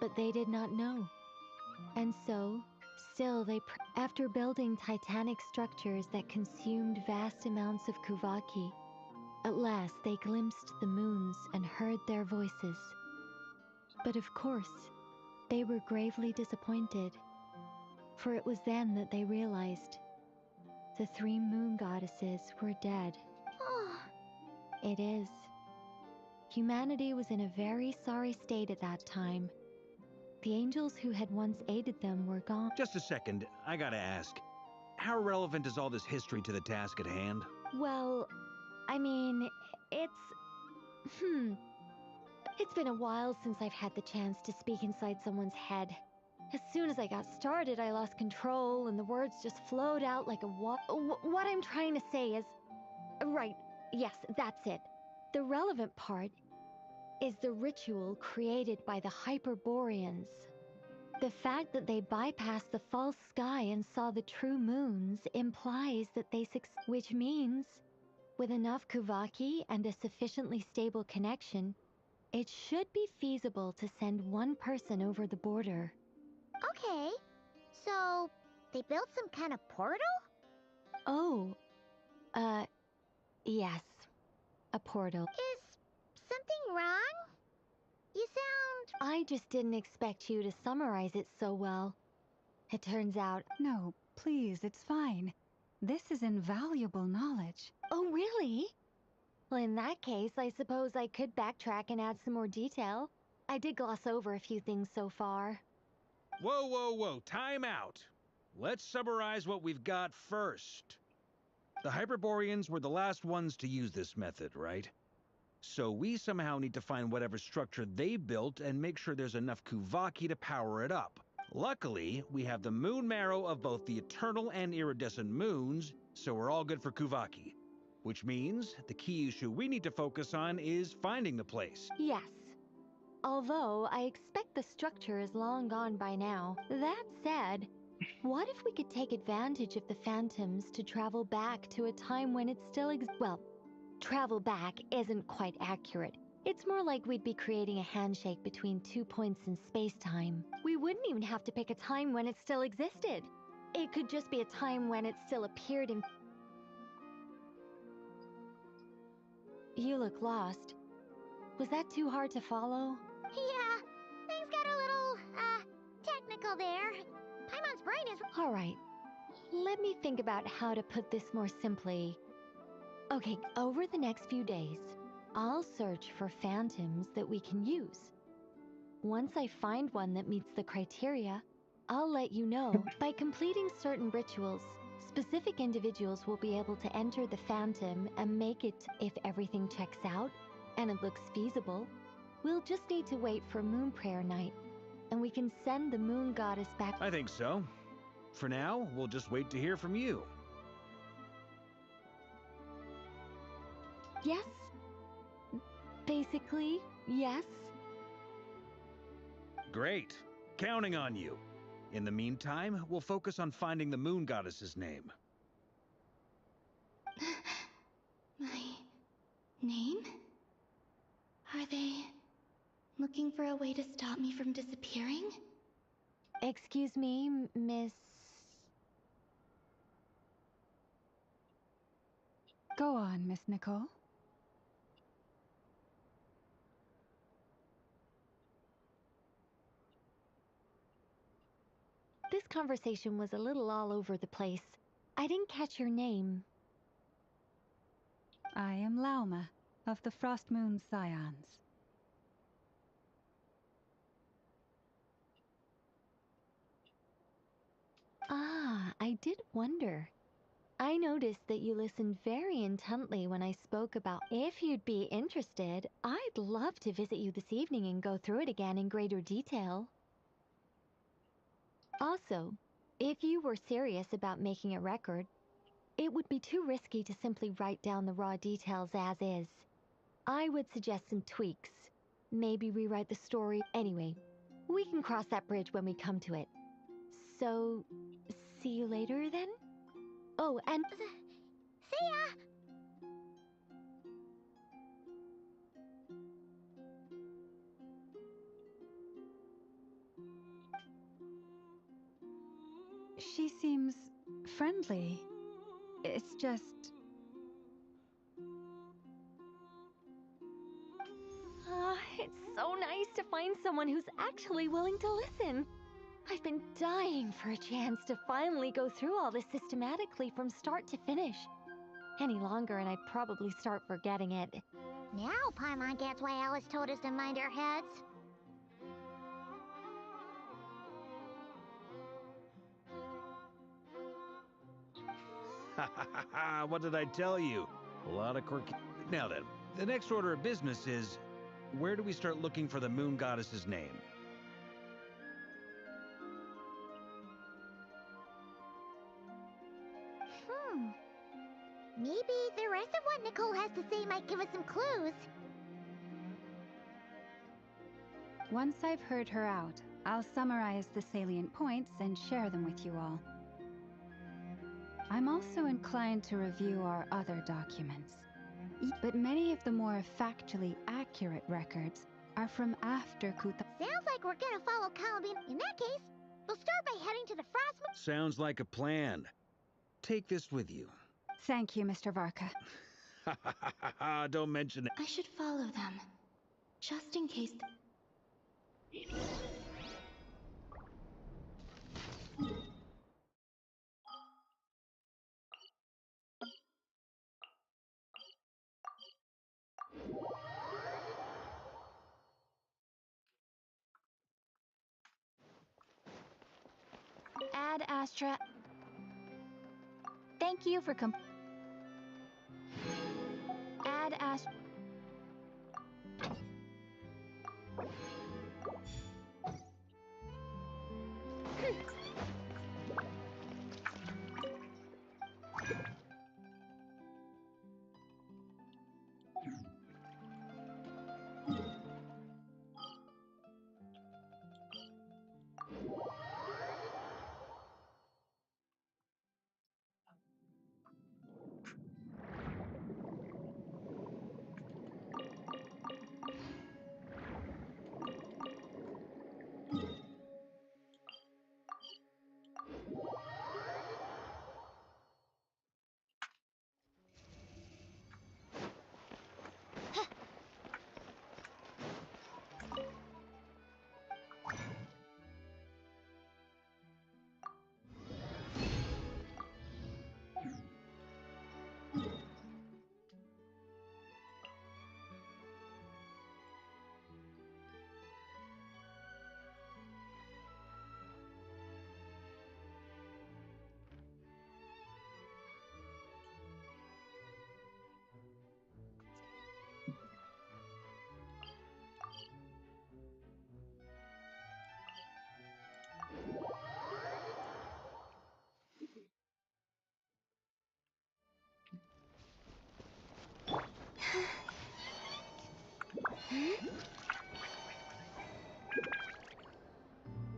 but they did not know. And so, still after building titanic structures that consumed vast amounts of Kuvaki, at last they glimpsed the moons and heard their voices. But of course, they were gravely disappointed, for it was then that they realized the three moon goddesses were dead. It is. Humanity was in a very sorry state at that time. The angels who had once aided them were gone. Just a second, I gotta ask. How relevant is all this history to the task at hand? Well, I mean, it's been a while since I've had the chance to speak inside someone's head. As soon as I got started, I lost control and the words just flowed out like a what I'm trying to say is... Right, yes, that's it. The relevant part is the ritual created by the Hyperboreans. The fact that they bypassed the false sky and saw the true moons implies that they which means, with enough Kuvaki and a sufficiently stable connection, it should be feasible to send one person over the border. Okay, so they built some kind of portal? Oh, yes, a portal. Is something wrong? You sound... I just didn't expect you to summarize it so well. It turns out... No, please, it's fine. This is invaluable knowledge. Oh, really? Well, in that case, I suppose I could backtrack and add some more detail. I did gloss over a few things so far. Whoa, whoa, whoa, time out. Let's summarize what we've got first. The Hyperboreans were the last ones to use this method, right? So we somehow need to find whatever structure they built and make sure there's enough Kuvaki to power it up. Luckily, we have the moon marrow of both the eternal and iridescent moons, so we're all good for Kuvaki. Which means the key issue we need to focus on is finding the place. Yes. Although I expect the structure is long gone by now. That said, what if we could take advantage of the phantoms to travel back to a time when it still well, travel back isn't quite accurate. It's more like we'd be creating a handshake between 2 points in space-time. We wouldn't even have to pick a time when it still existed. It could just be a time when it still appeared in... You look lost. Was that too hard to follow? Yeah, things got a little, technical there. Paimon's brain is... All right. Let me think about how to put this more simply. Okay, over the next few days, I'll search for phantoms that we can use. Once I find one that meets the criteria, I'll let you know. By completing certain rituals, specific individuals will be able to enter the phantom and make it if everything checks out and it looks feasible. We'll just need to wait for Moon Prayer Night, and we can send the Moon Goddess back. I think so. For now, we'll just wait to hear from you. Yes. Basically, yes. Great. Counting on you. In the meantime, we'll focus on finding the Moon Goddess's name. My name? Are they looking for a way to stop me from disappearing? Excuse me, Miss... Go on, Miss Nicole. This conversation was a little all over the place. I didn't catch your name. I am Lauma, of the Frost Moon Scions. Ah, I did wonder. I noticed that you listened very intently when I spoke about... If you'd be interested, I'd love to visit you this evening and go through it again in greater detail. Also, if you were serious about making a record, it would be too risky to simply write down the raw details as is. I would suggest some tweaks. Maybe rewrite the story. Anyway, we can cross that bridge when we come to it. So, see you later then? Oh, and... See ya! She seems friendly. It's just... It's so nice to find someone who's actually willing to listen. I've been dying for a chance to finally go through all this systematically from start to finish. Any longer and I'd probably start forgetting it. Now Paimon gets why Alice told us to mind our heads. Ha ha ha ha, what did I tell you? A lot of quirky... Now then, the next order of business is, where do we start looking for the Moon Goddess's name? Maybe the rest of what Nicole has to say might give us some clues. Once I've heard her out, I'll summarize the salient points and share them with you all. I'm also inclined to review our other documents. But many of the more factually accurate records are from after Kuta. Sounds like we're gonna follow Columbine. In that case, we'll start by heading to the Frost Moon. Sounds like a plan. Take this with you. Thank you, Mr. Varka. Don't mention it. I should follow them, just in case. Ad Astra. Thank you for Ad Astra.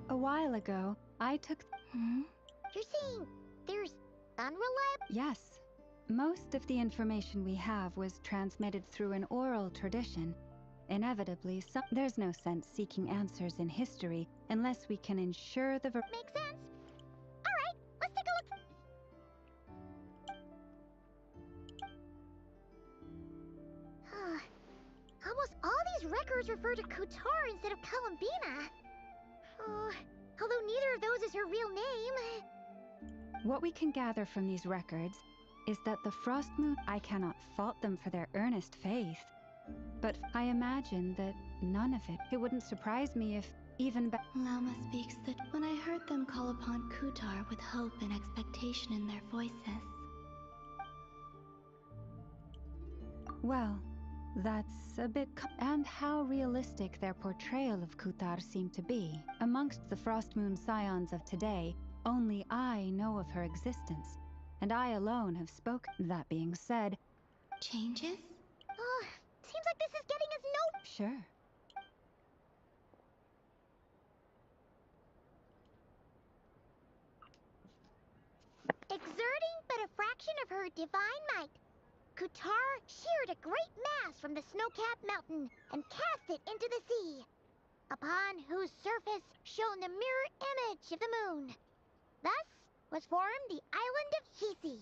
A while ago, I took... You're saying there's unreliable? Yes. Most of the information we have was transmitted through an oral tradition. Inevitably, there's no sense seeking answers in history unless we can ensure the... Makes sense. All right, let's take a look. Almost all these records refer to Kutar instead of Columbina. Although neither of those is her real name. What we can gather from these records is that the Frost Moon... I cannot fault them for their earnest faith. But I imagine that none of it wouldn't surprise me if even... Lama speaks that when I heard them call upon Kutar with hope and expectation in their voices. Well, that's a bit... And how realistic their portrayal of Kutar seemed to be. Amongst the Frost Moon Scions of today, only I know of her existence, and I alone have spoken. That being said... Changes? Seems like this is getting us no... Sure. Exerting but a fraction of her divine might, Kutar sheared a great mass from the snow-capped mountain and cast it into the sea, upon whose surface shone the mirror image of the moon. Thus was formed the island of Hisi.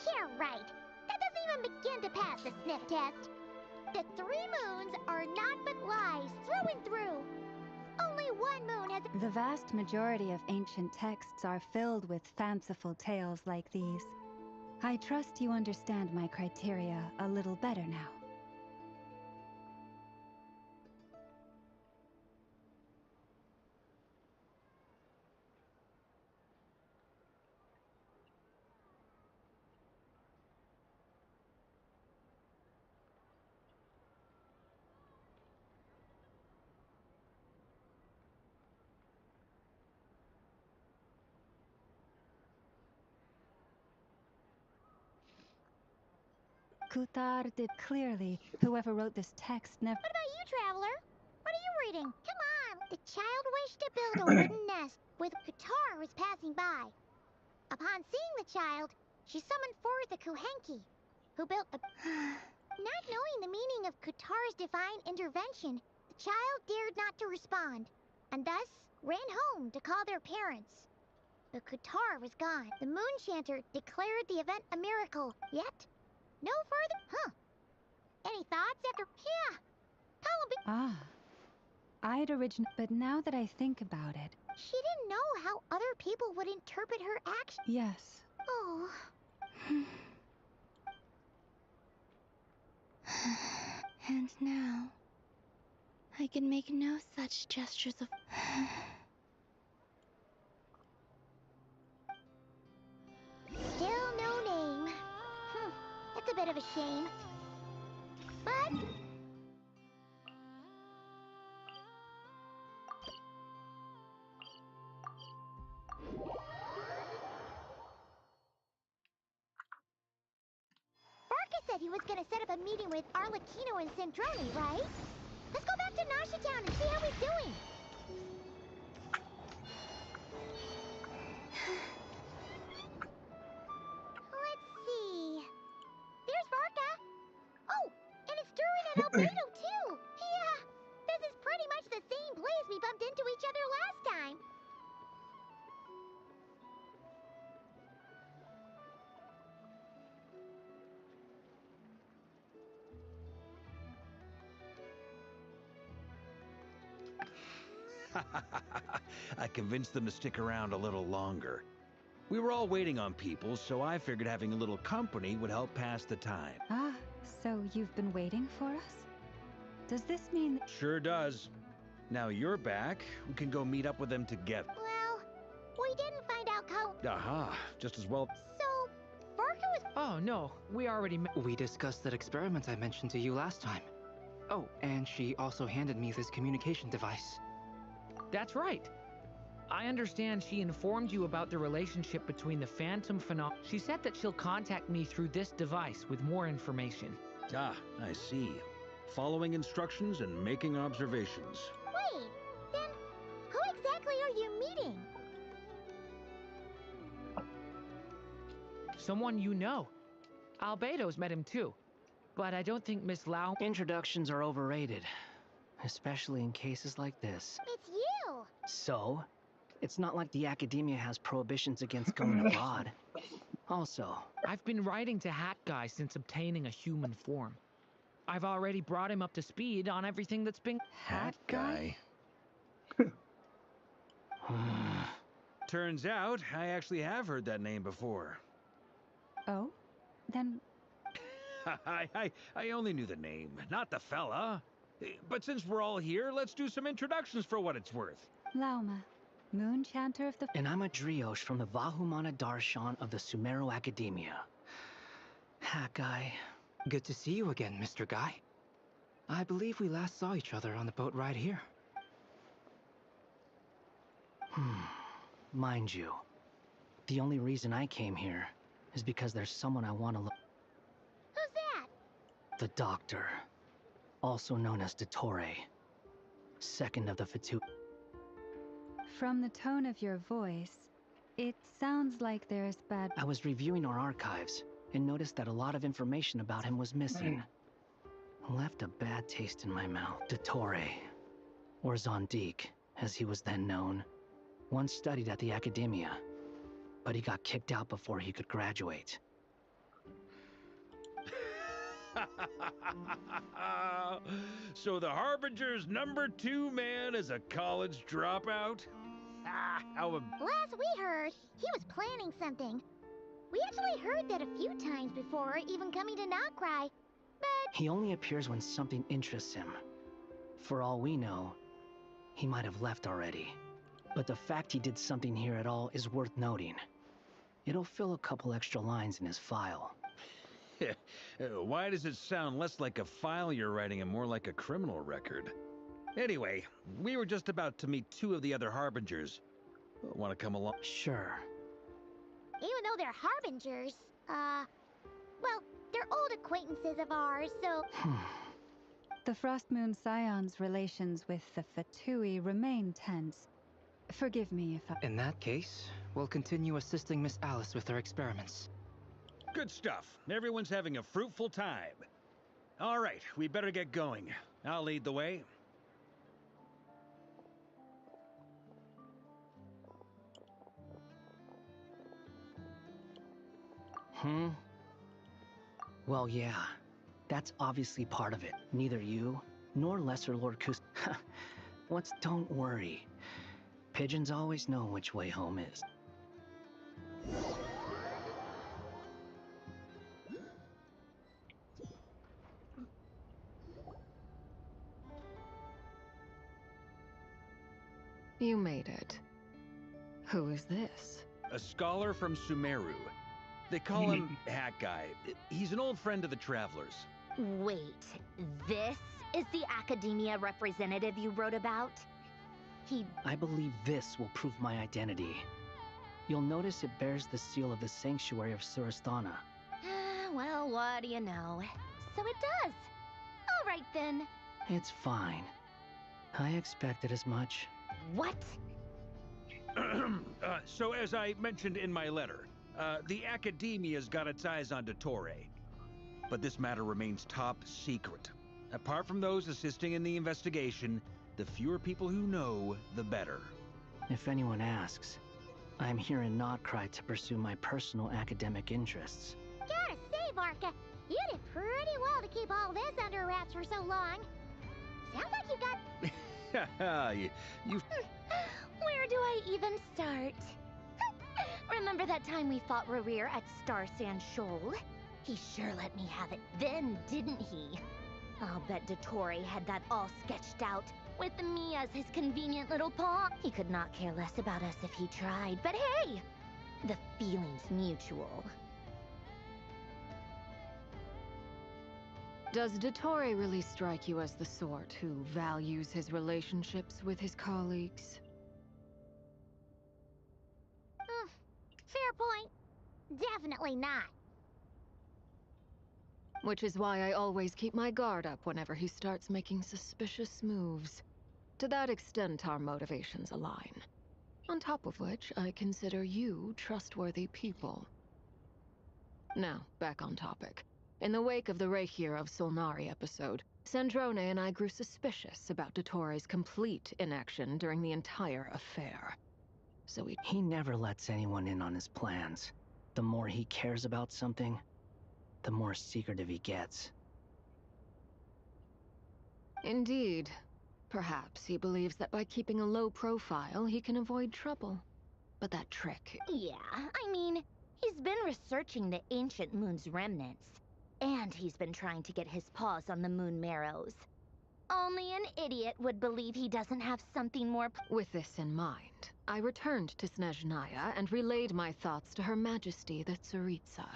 Yeah, right. That doesn't even begin to pass the sniff test. The 3 moons are naught but lies through and through. Only one moon has... The vast majority of ancient texts are filled with fanciful tales like these. I trust you understand my criteria a little better now. Kutar did clearly. Whoever wrote this text never... What about you, Traveler? What are you reading? Come on! The child wished to build a wooden nest with Kutar was passing by. Upon seeing the child, she summoned forth a Kuhenki, who built a... Not knowing the meaning of Kutar's divine intervention, the child dared not to respond, and thus ran home to call their parents. But Kutar was gone. The moon chanter declared the event a miracle, yet no further... Huh. Any thoughts after... Yeah. Ah. I'd but now that I think about it... She didn't know how other people would interpret her actions. Yes. Oh. And now, I can make no such gestures of... Still no name. That's a bit of a shame. But... Barca said he was gonna set up a meeting with Arlecchino and Sandrone, right? Let's go back to Nasha Town and see how he's doing. Let's see. There's Barca. Oh, and it's Durin and Albedo too. Yeah, this is pretty much the same place we bumped into each other last time. I convinced them to stick around a little longer. We were all waiting on people, so I figured having a little company would help pass the time. Ah, so you've been waiting for us? Does this mean... Sure does. Now you're back, we can go meet up with them together. Well, we didn't find out how... Aha, just as well. So, Barca was... Oh, no, we already We discussed that experiment I mentioned to you last time. Oh, and she also handed me this communication device. That's right. I understand she informed you about the relationship between the Phantom Phenom... She said that she'll contact me through this device with more information. Ah, I see. Following instructions and making observations. Wait, then who exactly are you meeting? Someone you know. Albedo's met him too. But I don't think Miss Lau... Introductions are overrated. Especially in cases like this. It's you! So? It's not like the academia has prohibitions against going abroad. Also... I've been writing to Hat Guy since obtaining a human form. I've already brought him up to speed on everything that's been... Hat Guy? Turns out, I actually have heard that name before. Oh? Then... I only knew the name, not the fella. But since we're all here, let's do some introductions for what it's worth. Lauma, Moon Chanter of the... And I'm a Driosh from the Vahumana Darshan of the Sumero Academia. Hat guy. Good to see you again, Mr. Guy. I believe we last saw each other on the boat ride here. Mind you, the only reason I came here is because there's someone I want to look... Who's that? The Doctor, also known as Dottore, second of the Fatu... From the tone of your voice, it sounds like there's bad... I was reviewing our archives and noticed that a lot of information about him was missing. Left a bad taste in my mouth. Dottore, or Zondique, as he was then known, once studied at the Academia, but he got kicked out before he could graduate. So the Harbinger's #2 man is a college dropout? Last we heard, he was planning something. We actually heard that a few times before, even coming to Krai. But He only appears when something interests him. For all we know, he might have left already. But the fact he did something here at all is worth noting. It'll fill a couple extra lines in his file. Why does it sound less like a file you're writing and more like a criminal record? Anyway, we were just about to meet 2 of the other Harbingers. Want to come along? Sure. even though they're Harbingers, well, they're old acquaintances of ours, so... The Frost Moon Scion's relations with the Fatui remain tense. Forgive me if I... In that case, we'll continue assisting Miss Alice with her experiments. Good stuff. Everyone's having a fruitful time. All right, we better get going. I'll lead the way. Well, yeah. That's obviously part of it. Neither you, nor Lesser Lord Kus... Don't worry. Pigeons always know which way home is. You made it. Who is this? A scholar from Sumeru. They call him Hat Guy. He's an old friend of the Travelers. Wait, this is the Academia representative you wrote about? I believe this will prove my identity. You'll notice it bears the seal of the Sanctuary of Surasthana. Well, what do you know? So it does. All right, then. It's fine. I expected as much. What? So as I mentioned in my letter, the Academia's got its eyes on Dottore. But this matter remains top secret. Apart from those assisting in the investigation, the fewer people who know, the better. If anyone asks, I'm here in Krai to pursue my personal academic interests. Gotta say, Varka, you did pretty well to keep all this under wraps for so long. Sounds like you got... you... Where do I even start? Remember that time we fought Rerir at Star Sand Shoal? He sure let me have it then, didn't he? I'll bet Dottore had that all sketched out, with me as his convenient little pawn. He could not care less about us if he tried, but hey! The feeling's mutual. Does Dottore really strike you as the sort who values his relationships with his colleagues? Fair point. Definitely not. Which is why I always keep my guard up whenever he starts making suspicious moves. To that extent, our motivations align. On top of which, I consider you trustworthy people. Now, back on topic. In the wake of the Reikir of Solnari episode, Sandrone and I grew suspicious about Dottore's complete inaction during the entire affair. So He never lets anyone in on his plans. The more he cares about something, the more secretive he gets. Indeed. Perhaps he believes that by keeping a low profile, he can avoid trouble. But that trick... Yeah, I mean, he's been researching the ancient moon's remnants. And he's been trying to get his paws on the moon marrows. Only an idiot would believe he doesn't have something more. With this in mind, I returned to Snezhnaya and relayed my thoughts to Her Majesty the Tsaritsa,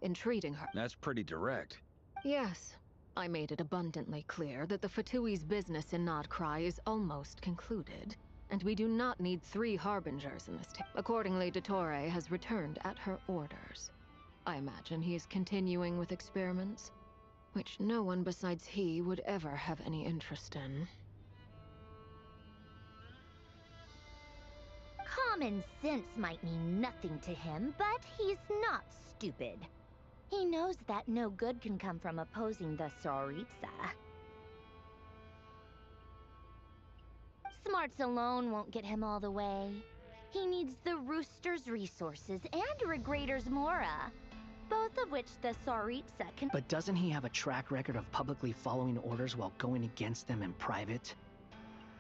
entreating her. That's pretty direct. Yes, I made it abundantly clear that the Fatui's business in Krai is almost concluded, and we do not need 3 harbingers in this Accordingly, Dottore has returned at her orders. I imagine he is continuing with experiments, which no one besides he would ever have any interest in. Common sense might mean nothing to him, but he's not stupid. He knows that no good can come from opposing the Tsaritsa. Smarts alone won't get him all the way. He needs the Rooster's resources and Regrator's Mora, both of which the Tsaritsa can— But doesn't he have a track record of publicly following orders while going against them in private?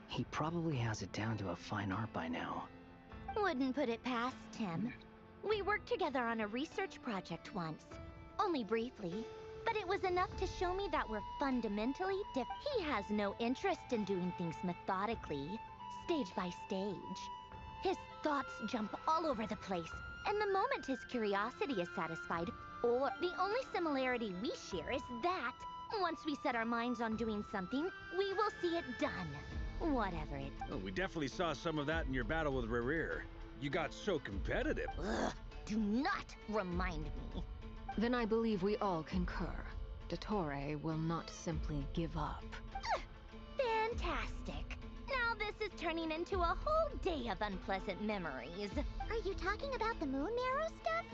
He probably has it down to a fine art by now. Wouldn't put it past him. We worked together on a research project once. Only briefly, but it was enough to show me that we're fundamentally different. He has no interest in doing things methodically, stage by stage. His thoughts jump all over the place, and the moment his curiosity is satisfied, or the only similarity we share is that once we set our minds on doing something, we will see it done. Whatever it— Oh, we definitely saw some of that in your battle with Rerir. You got so competitive. Ugh, do not remind me. Then I believe we all concur. Dottore will not simply give up. Fantastic. Now this is turning into a whole day of unpleasant memories. Are you talking about the moon marrow stuff?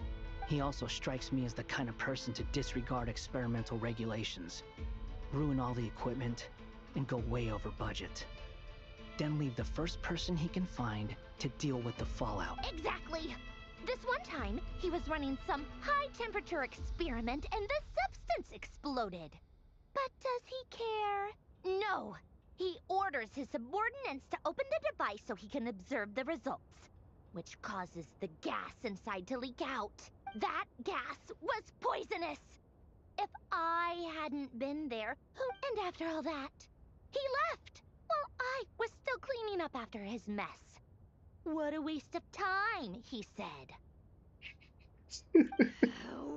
He also strikes me as the kind of person to disregard experimental regulations, ruin all the equipment, and go way over budget. Then leave the first person he can find to deal with the fallout. Exactly. This one time, he was running some high-temperature experiment and the substance exploded. But does he care? No. He orders his subordinates to open the device so he can observe the results, which causes the gas inside to leak out. That gas was poisonous. If I hadn't been there, and after all that, he left while I was still cleaning up after his mess. What a waste of time, he said.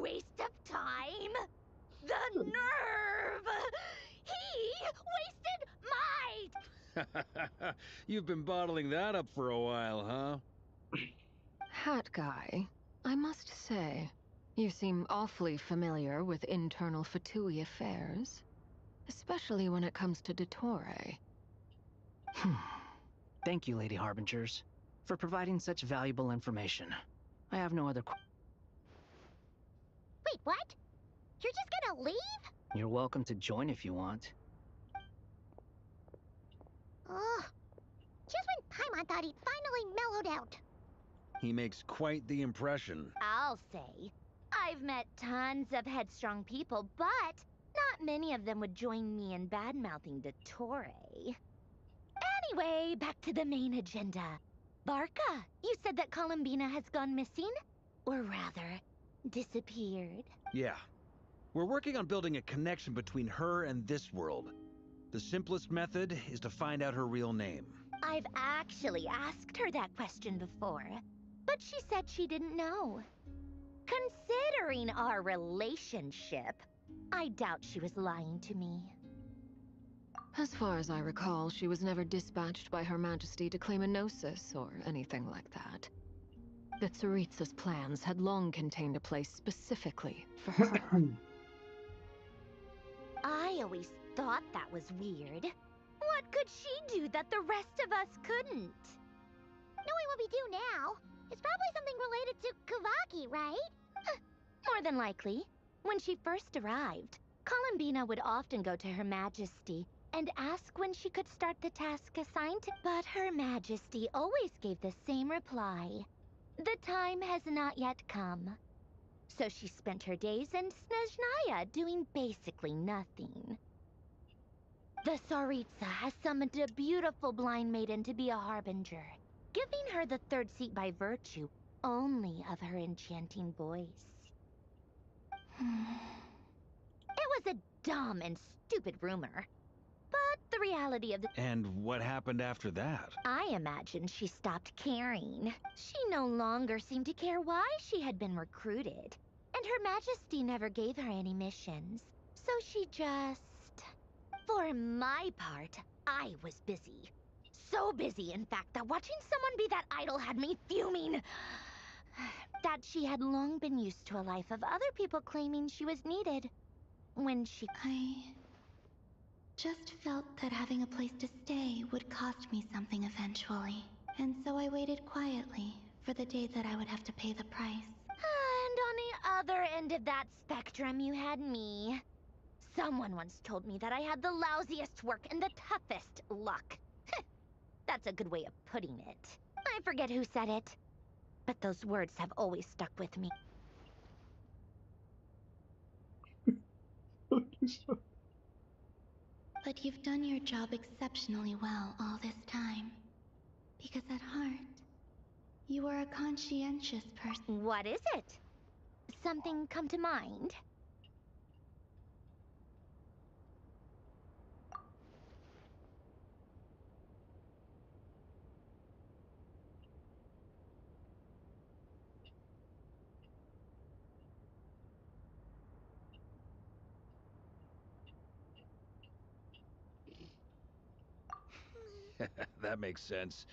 Waste of time? The nerve! He wasted my— You've been bottling that up for a while, huh? Hat guy, I must say, you seem awfully familiar with internal Fatui affairs, especially when it comes to Dottore. Thank you, Lady Harbingers, for providing such valuable information. I have no other Wait, what? You're just gonna leave? You're welcome to join if you want. Ugh. Just when Paimon thought he'd finally mellowed out. He makes quite the impression. I'll say. I've met tons of headstrong people, but not many of them would join me in bad-mouthing Dottore. Anyway, back to the main agenda. Barca, you said that Columbina has gone missing? Or rather, disappeared. Yeah. We're working on building a connection between her and this world. The simplest method is to find out her real name. I've actually asked her that question before, but she said she didn't know. Considering our relationship, I doubt she was lying to me. As far as I recall, she was never dispatched by Her Majesty to claim a gnosis or anything like that. The Tsaritsa's plans had long contained a place specifically for her. I always thought that was weird. What could she do that the rest of us couldn't? Knowing what we do now, it's probably something related to Kavaki, right? More than likely. When she first arrived, Columbina would often go to Her Majesty and ask when she could start the task assigned to— But Her Majesty always gave the same reply. The time has not yet come. So she spent her days in Snezhnaya doing basically nothing. The Tsaritsa has summoned a beautiful blind maiden to be a harbinger, giving her the third seat by virtue only of her enchanting voice. was a dumb and stupid rumor. But the reality of the... And what happened after that? I imagine she stopped caring. She no longer seemed to care why she had been recruited. And Her Majesty never gave her any missions. So she just... For my part, I was busy. So busy, in fact, that watching someone be that idol had me fuming. That she had long been used to a life of other people claiming she was needed. When she... I just felt that having a place to stay would cost me something eventually. And so I waited quietly for the day that I would have to pay the price. And on the other end of that spectrum, you had me. Someone once told me that I had the lousiest work and the toughest luck. That's a good way of putting it. I forget who said it, but those words have always stuck with me. But you've done your job exceptionally well all this time. Because at heart, you are a conscientious person. What is it? Something come to mind? That makes sense.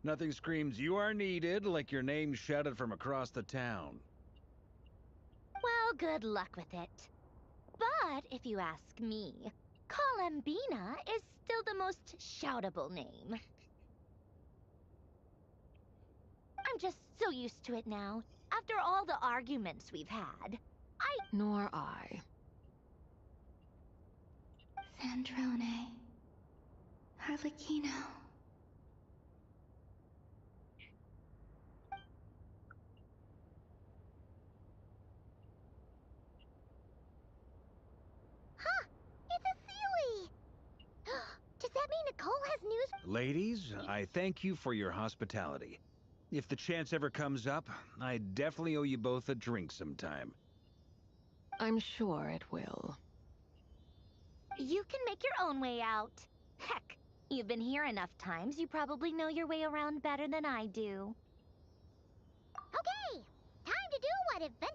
Nothing screams you are needed like your name shouted from across the town. Well, good luck with it. But if you ask me, Colambina is still the most shoutable name. I'm just so used to it now. After all the arguments we've had, Nor I. Sandrone. Harlequino. Huh! It's a Sealy! Does that mean Nicole has news? Ladies, I thank you for your hospitality. If the chance ever comes up, I definitely owe you both a drink sometime. I'm sure it will. You can make your own way out. Heck, you've been here enough times, you probably know your way around better than I do. Okay, time to do what event...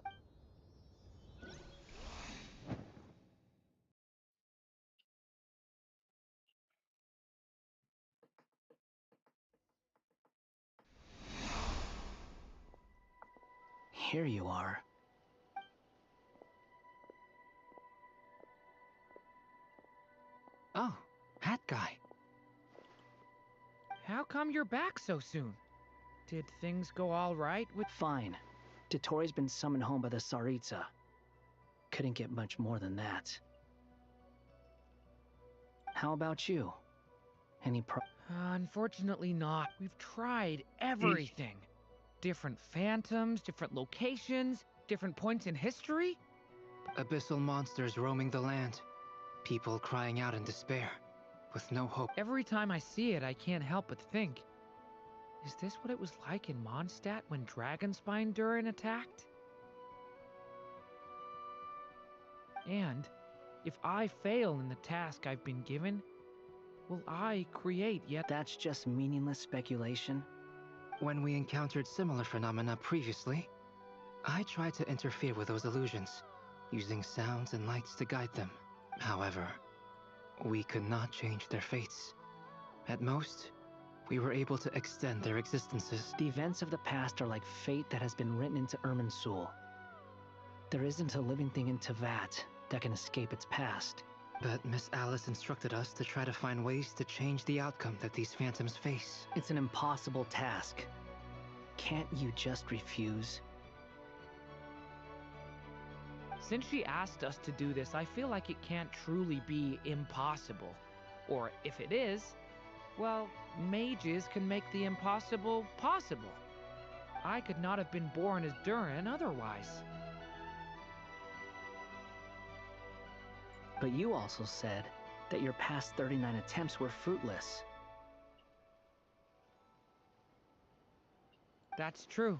Here you are. Oh, hat guy. How come you're back so soon? Did things go all right with... Fine. Dottore been summoned home by the Tsaritsa. Couldn't get much more than that. How about you? Any Unfortunately not. We've tried everything. Different phantoms, different locations, different points in history. Abyssal monsters roaming the land. People crying out in despair, with no hope. Every time I see it, I can't help but think, is this what it was like in Mondstadt when Dragonspine Durin attacked? And if I fail in the task I've been given, will I create yet? That's just meaningless speculation. When we encountered similar phenomena previously, I tried to interfere with those illusions, using sounds and lights to guide them. However, we could not change their fates. At most, we were able to extend their existences. The events of the past are like fate that has been written into Irminsul. There isn't a living thing in Teyvat that can escape its past. But Miss Alice instructed us to try to find ways to change the outcome that these phantoms face. It's an impossible task. Can't you just refuse? Since she asked us to do this, I feel like it can't truly be impossible. Or if it is, well, mages can make the impossible possible. I could not have been born as Durin otherwise. But you also said that your past 39 attempts were fruitless. That's true.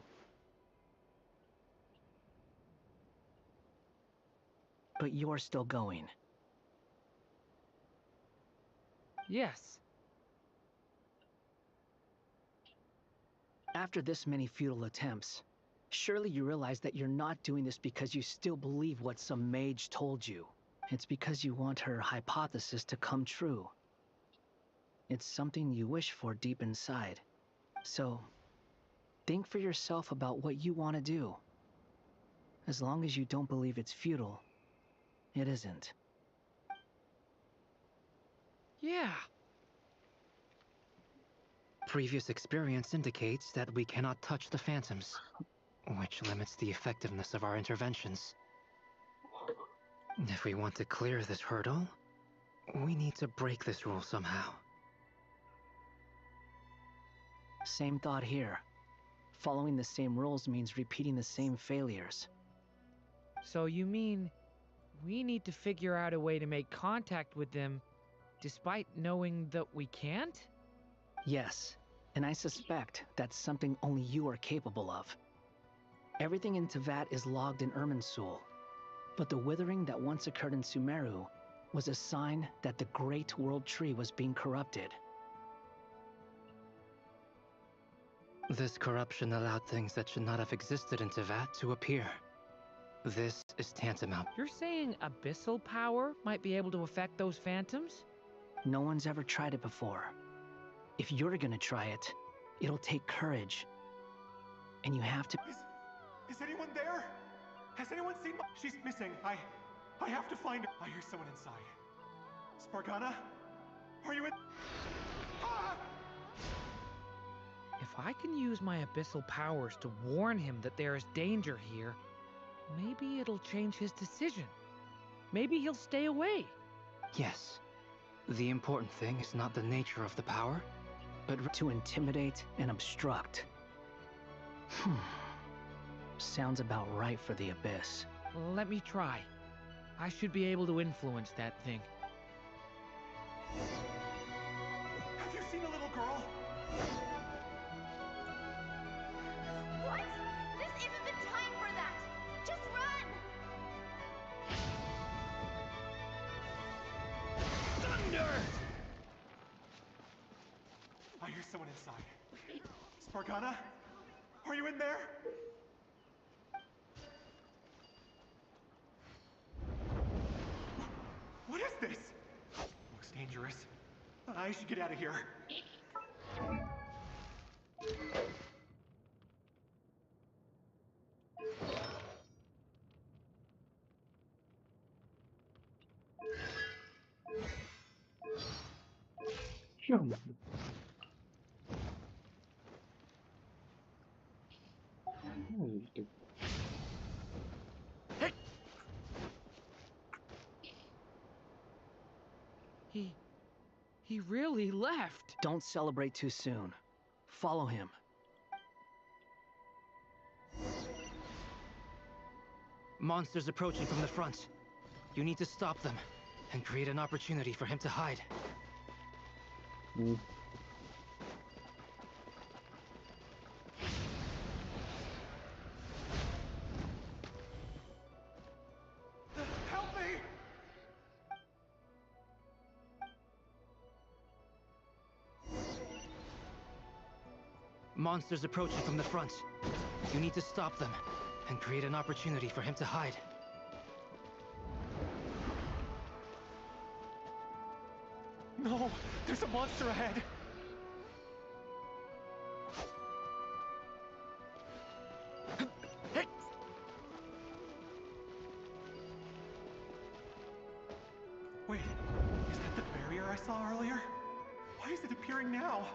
But you're still going. Yes. After this many futile attempts, surely you realize that you're not doing this because you still believe what some mage told you. It's because you want her hypothesis to come true. It's something you wish for deep inside. So, think for yourself about what you want to do. As long as you don't believe it's futile, it isn't. Yeah. Previous experience indicates that we cannot touch the phantoms, which limits the effectiveness of our interventions. If we want to clear this hurdle, we need to break this rule somehow. Same thought here. Following the same rules means repeating the same failures. So you mean we need to figure out a way to make contact with them despite knowing that we can't? Yes, and I suspect that's something only you are capable of. Everything in Tevat is logged in Irminsul, but the withering that once occurred in Sumeru was a sign that the Great World Tree was being corrupted. This corruption allowed things that should not have existed in Tevat to appear. This is tantamount. You're saying abyssal power might be able to affect those phantoms? No one's ever tried it before. If you're gonna try it, it'll take courage. And you have to... Is anyone there? Has anyone seen my... She's missing. I have to find her. I hear someone inside. Spargana? Are you in... Ah! If I can use my abyssal powers to warn him that there is danger here, maybe it'll change his decision. Maybe he'll stay away. Yes. The important thing is not the nature of the power, but to intimidate and obstruct. Sounds about right for the Abyss. Let me try. I should be able to influence that thing. Have you seen a little girl? What? This isn't the time for that! Just run! Thunder! I hear someone inside. Spargana? Are you in there? What is this? Looks dangerous. I should get out of here. Jump. He really left. Don't celebrate too soon. Follow him. monsters approaching from the front. You need to stop them and create an opportunity for him to hide. Help me! Monsters approaching from the front. You need to stop them and create an opportunity for him to hide. No! There's a monster ahead! Wait, is that the barrier I saw earlier? Why is it appearing now?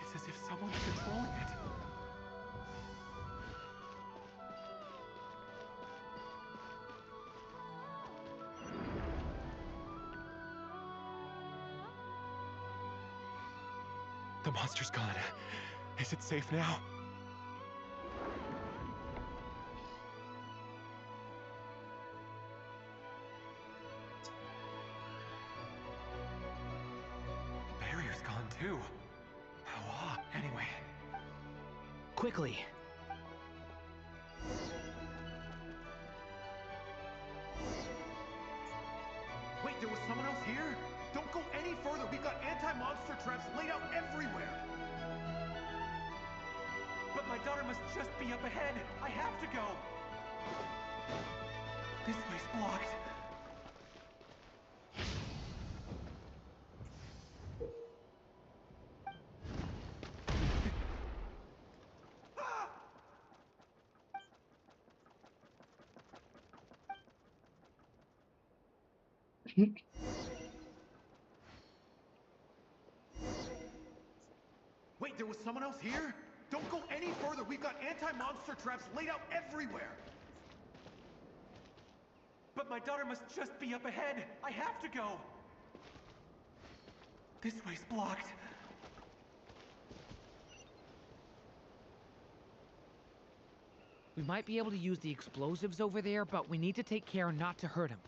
It's as if someone's controlling it. The monster's gone. Is it safe now? The barrier's gone too. How odd. Anyway. Quickly. Wait, there was someone else here? Don't go any further. We've got anti-monster traps laid out everywhere. But my daughter must just be up ahead. I have to go. This way's blocked. Wait, there was someone else here? Don't go any further. We've got anti-monster traps laid out everywhere. But my daughter must just be up ahead. I have to go. This way's blocked. We might be able to use the explosives over there, but we need to take care not to hurt him.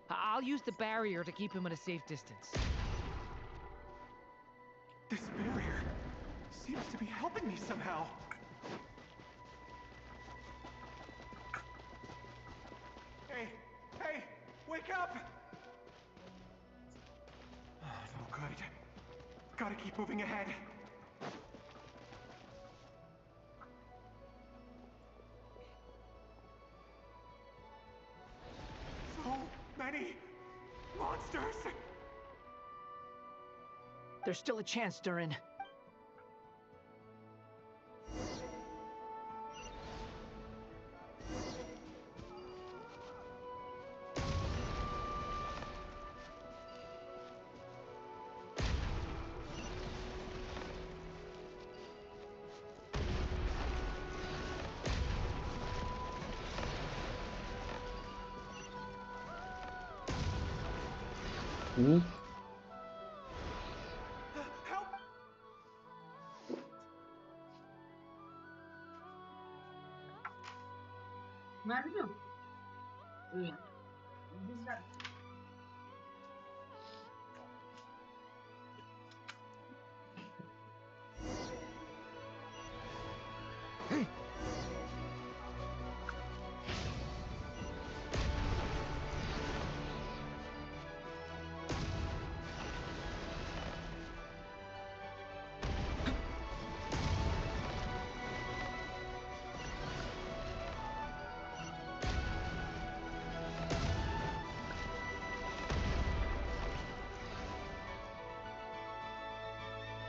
I'll use the barrier to keep him at a safe distance. This barrier seems to be helping me somehow. Hey, hey, wake up! Oh, no good. Gotta keep moving ahead. So many monsters! There's still a chance, Durin.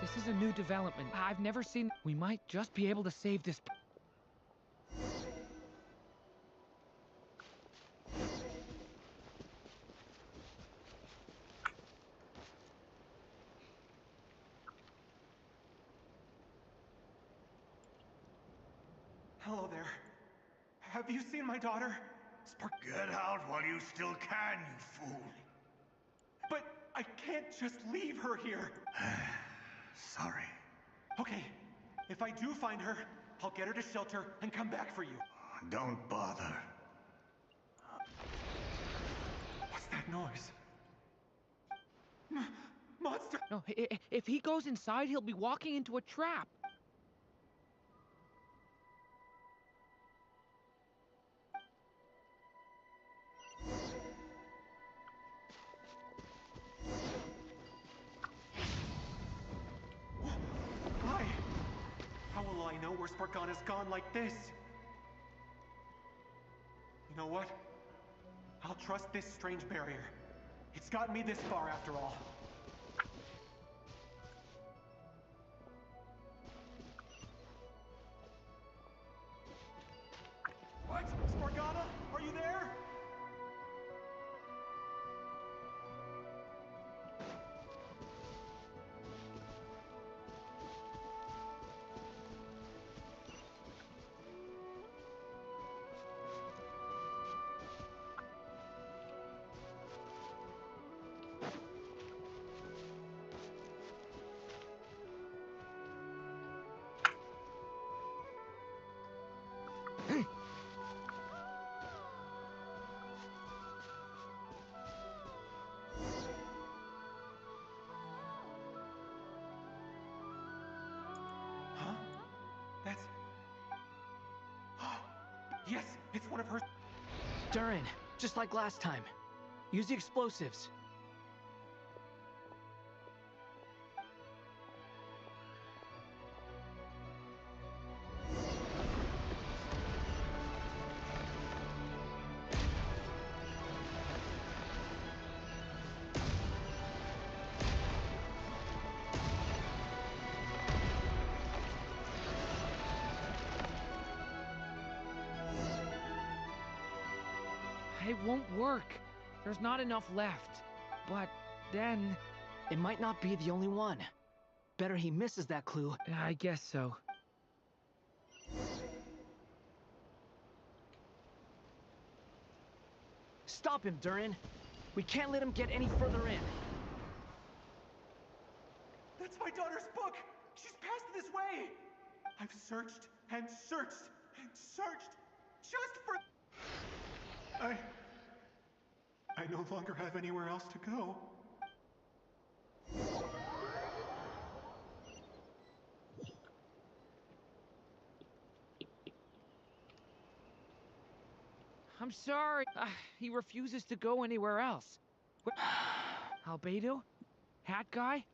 This is a new development. I've never seen... We might just be able to save this... Hello there. Have you seen my daughter? Get out while you still can, you fool. But I can't just leave her here. Sorry. Okay, if I do find her, I'll get her to shelter and come back for you. Don't bother. What's that noise? Monster! No, if he goes inside, he'll be walking into a trap. Why? How will I know where Spargana's gone like this? You know what? I'll trust this strange barrier. It's gotten me this far after all. What? Spargana? Are you there? That's... Yes, it's one of her... Durin, just like last time. Use the explosives. It won't work. There's not enough left. But then... It might not be the only one. Better he misses that clue. I guess so. Stop him, Durin. We can't let him get any further in. That's my daughter's book! She's passed this way! I've searched and searched and searched just for... I no longer have anywhere else to go. I'm sorry. He refuses to go anywhere else. Albedo? Hat guy?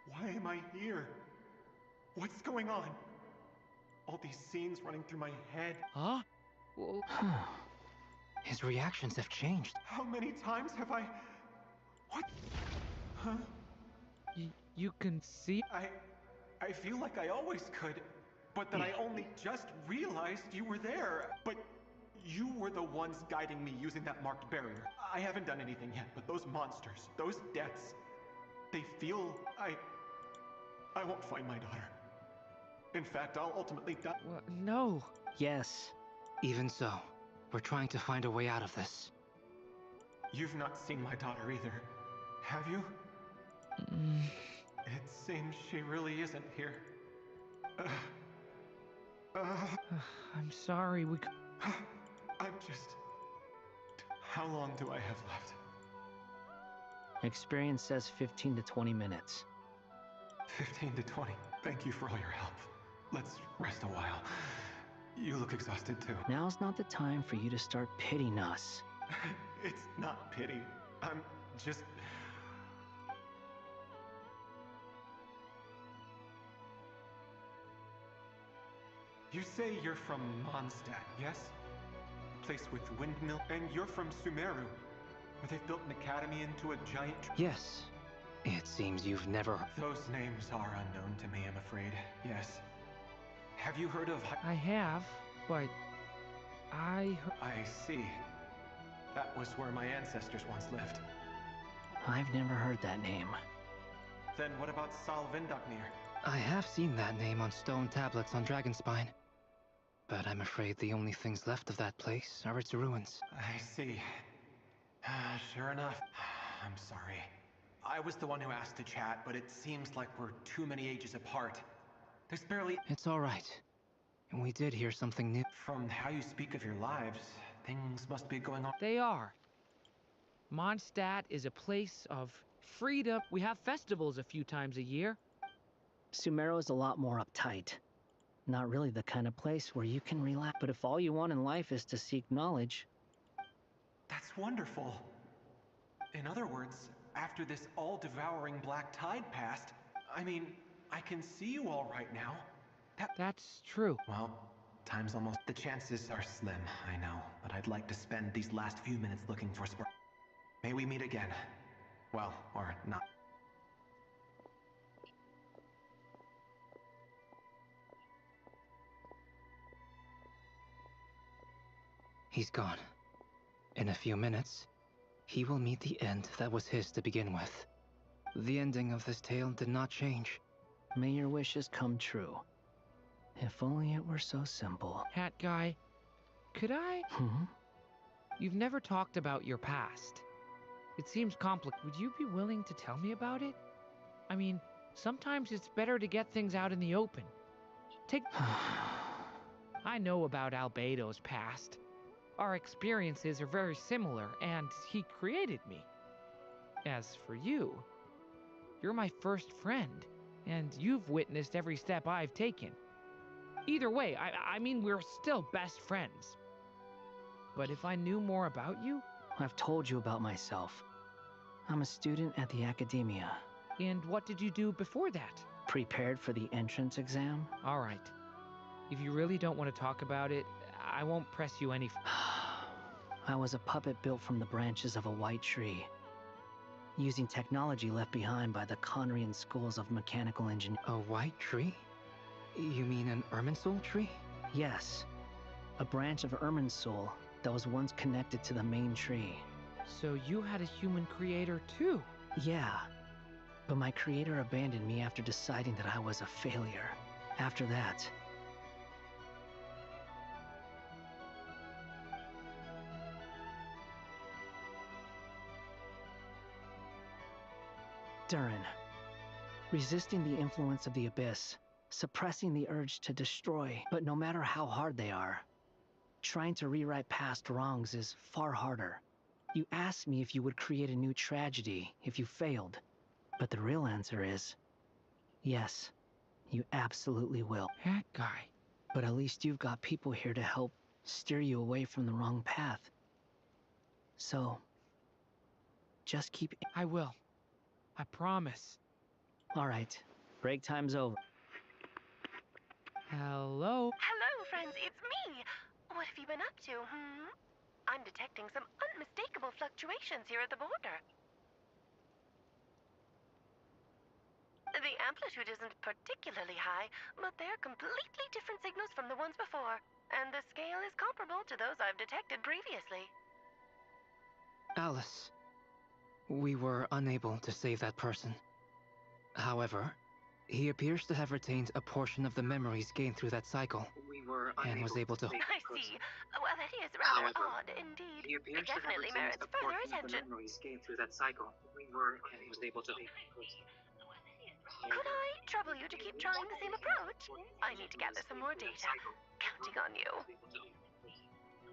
Why am I here? What's going on? All these scenes running through my head. Huh? His reactions have changed. How many times have I... What? Huh? You can see... I feel like I always could, but that I only just realized you were there. But you were the ones guiding me using that marked barrier. I haven't done anything yet, but those monsters, those deaths, they feel... I won't find my daughter. In fact, I'll ultimately die. No. Yes. Even so, we're trying to find a way out of this. You've not seen my daughter either, have you? It seems she really isn't here. I'm sorry, I'm just... How long do I have left? Experience says 15 to 20 minutes. 15 to 20. Thank you for all your help. Let's rest a while. You look exhausted too. Now's not the time for you to start pitying us. It's not pity. I'm just... You say you're from Mondstadt, yes? A place with windmill, and you're from Sumeru, where they've built an academy into a giant... Yes. It seems you've never... Those names are unknown to me, I'm afraid. Yes. Have you heard of... I have, but... I see. That was where my ancestors once lived. I've never heard that name. Then what about Salvindaknir? I have seen that name on stone tablets on Dragonspine. But I'm afraid the only things left of that place are its ruins. I see. Sure enough. I'm sorry. I was the one who asked to chat, but it seems like we're too many ages apart. There's barely... It's all right. And we did hear something new. From how you speak of your lives, things must be going on. They are. Mondstadt is a place of freedom. We have festivals a few times a year. Sumeru is a lot more uptight. Not really the kind of place where you can relax. But if all you want in life is to seek knowledge... That's wonderful. In other words, after this all-devouring black tide passed, I mean, I can see you all right now. That's true. Well, time's almost... The chances are slim, I know, but I'd like to spend these last few minutes looking for Spark. May we meet again. Well, or not. He's gone. In a few minutes, he will meet the end that was his to begin with. The ending of this tale did not change. May your wishes come true. If only it were so simple. Hat guy, could I? Hmm? You've never talked about your past. It seems complicated. Would you be willing to tell me about it? I mean, sometimes it's better to get things out in the open. I know about Albedo's past. Our experiences are very similar, and he created me. As for you, you're my first friend. And you've witnessed every step I've taken. Either way, I mean, we're still best friends. But if I knew more about you... I've told you about myself. I'm a student at the academia. And what did you do before that? Prepared for the entrance exam? All right. If you really don't want to talk about it, I won't press you any... I was a puppet built from the branches of a white tree, using technology left behind by the Conrian schools of mechanical engineering. A white tree? You mean an Irminsul tree? Yes. A branch of Irminsul that was once connected to the main tree. So you had a human creator too? Yeah. But my creator abandoned me after deciding that I was a failure. After that... Durin. Resisting the influence of the Abyss, suppressing the urge to destroy, but no matter how hard they are, trying to rewrite past wrongs is far harder. You asked me if you would create a new tragedy if you failed, but the real answer is, yes, you absolutely will. That guy. But at least you've got people here to help steer you away from the wrong path. So, just keep... I will. I promise. All right. Break time's over. Hello? Hello, friends, it's me! What have you been up to, I'm detecting some unmistakable fluctuations here at the border. The amplitude isn't particularly high, but they're completely different signals from the ones before, and the scale is comparable to those I've detected previously. Alice, we were unable to save that person. However, he appears to have retained a portion of the memories gained through that cycle, and was able to... I see. Well, that is rather odd indeed. It definitely merits further attention. Could I trouble you to keep trying the same approach? I need to gather some more data. Counting on you.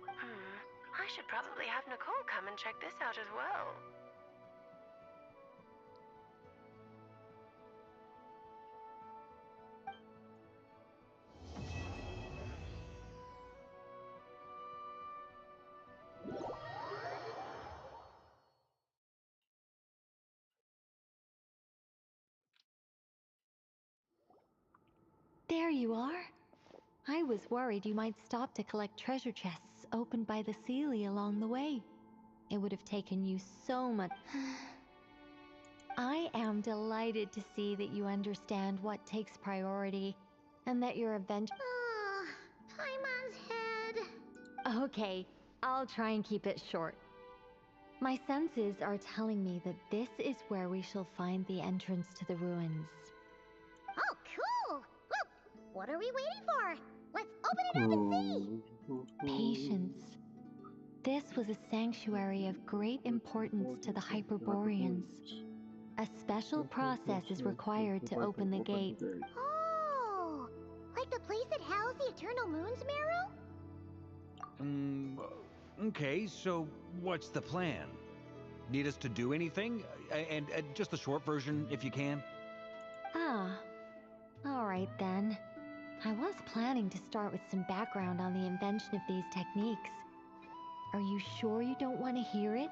I should probably have Nicole come and check this out as well. There you are. I was worried you might stop to collect treasure chests opened by the Seelie along the way. It would have taken you so much... I am delighted to see that you understand what takes priority, and that your adventure... Paimon's head. Okay, I'll try and keep it short. My senses are telling me that this is where we shall find the entrance to the ruins. Oh, cool! Well, what are we waiting for? Let's open it up and see! Patience. This was a sanctuary of great importance to the Hyperboreans. A special process is required to open the gate. Oh! Like the place that housed the Eternal Moon's marrow? Okay, so what's the plan? Need us to do anything? And just the short version, if you can. Ah. Alright then. I was planning to start with some background on the invention of these techniques. Are you sure you don't want to hear it?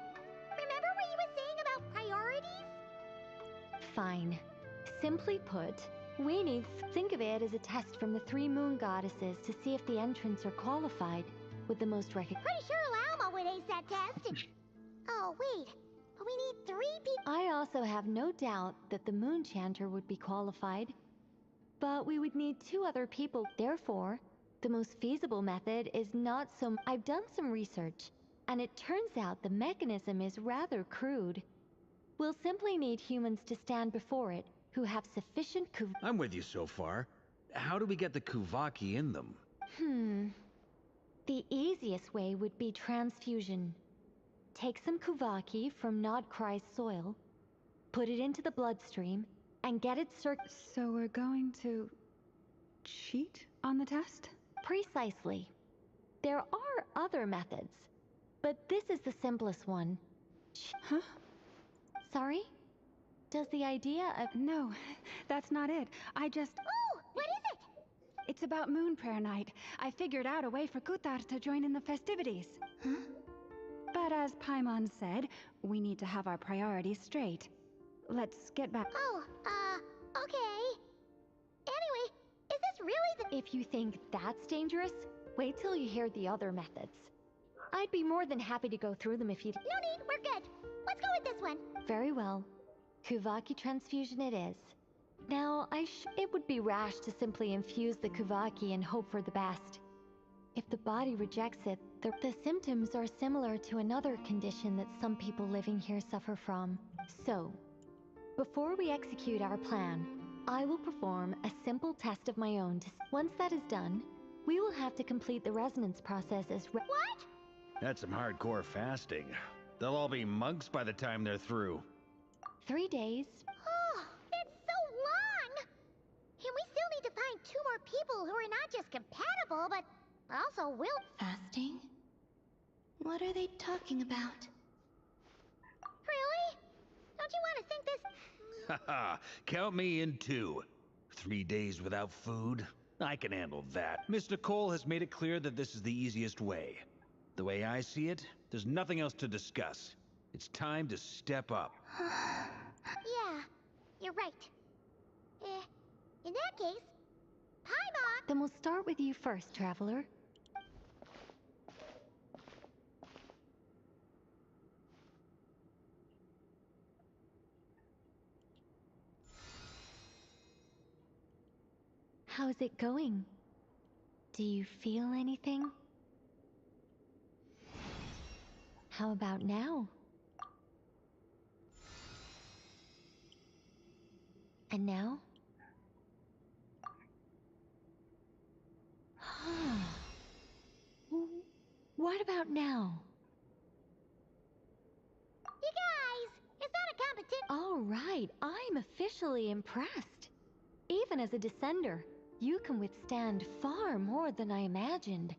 Remember what you were saying about priorities? Fine. Simply put, we need to think of it as a test from the 3 moon goddesses to see if the entrants are qualified with the most recognition. Pretty sure Lalma would ace that test. Oh, wait. But we need 3 people. I also have no doubt that the Moon Chanter would be qualified. But we would need 2 other people. Therefore, the most feasible method is not so... I've done some research, and it turns out the mechanism is rather crude. We'll simply need humans to stand before it, who have sufficient I'm with you so far. How do we get the Kuvaki in them? The easiest way would be transfusion. Take some Kuvaki from Nod Krai's soil, put it into the bloodstream, and get it So we're going to... cheat on the test? Precisely. There are other methods, but this is the simplest one. Huh? Sorry? Does the idea of... No, that's not it. I just... Ooh, what is it? It's about Moon Prayer Night. I figured out a way for Kutar to join in the festivities. Huh? But as Paimon said, we need to have our priorities straight. Let's get back... Oh, okay. Anyway, is this really the... If you think that's dangerous, wait till you hear the other methods. I'd be more than happy to go through them if you'd... No need, we're good. Let's go with this one. Very well. Kuvaki transfusion it is. Now, it would be rash to simply infuse the Kuvaki and hope for the best. If the body rejects it, the symptoms are similar to another condition that some people living here suffer from. So, before we execute our plan, I will perform a simple test of my own. Once that is done, we will have to complete the resonance process as... What? That's some hardcore fasting. They'll all be monks by the time they're through. 3 days. Oh, it's so long! And we still need to find 2 more people who are not just compatible, but also will... Fasting? What are they talking about? Really? Don't you want to think this... Haha, count me in too. 3 days without food? I can handle that. Miss Nicole has made it clear that this is the easiest way. The way I see it, there's nothing else to discuss. It's time to step up. Yeah, you're right. In that case, Paimon! Then we'll start with you first, Traveler. How's it going? Do you feel anything? How about now? And now? What about now? You guys, it's not a competition. All right, I'm officially impressed. Even as a descender, you can withstand far more than I imagined.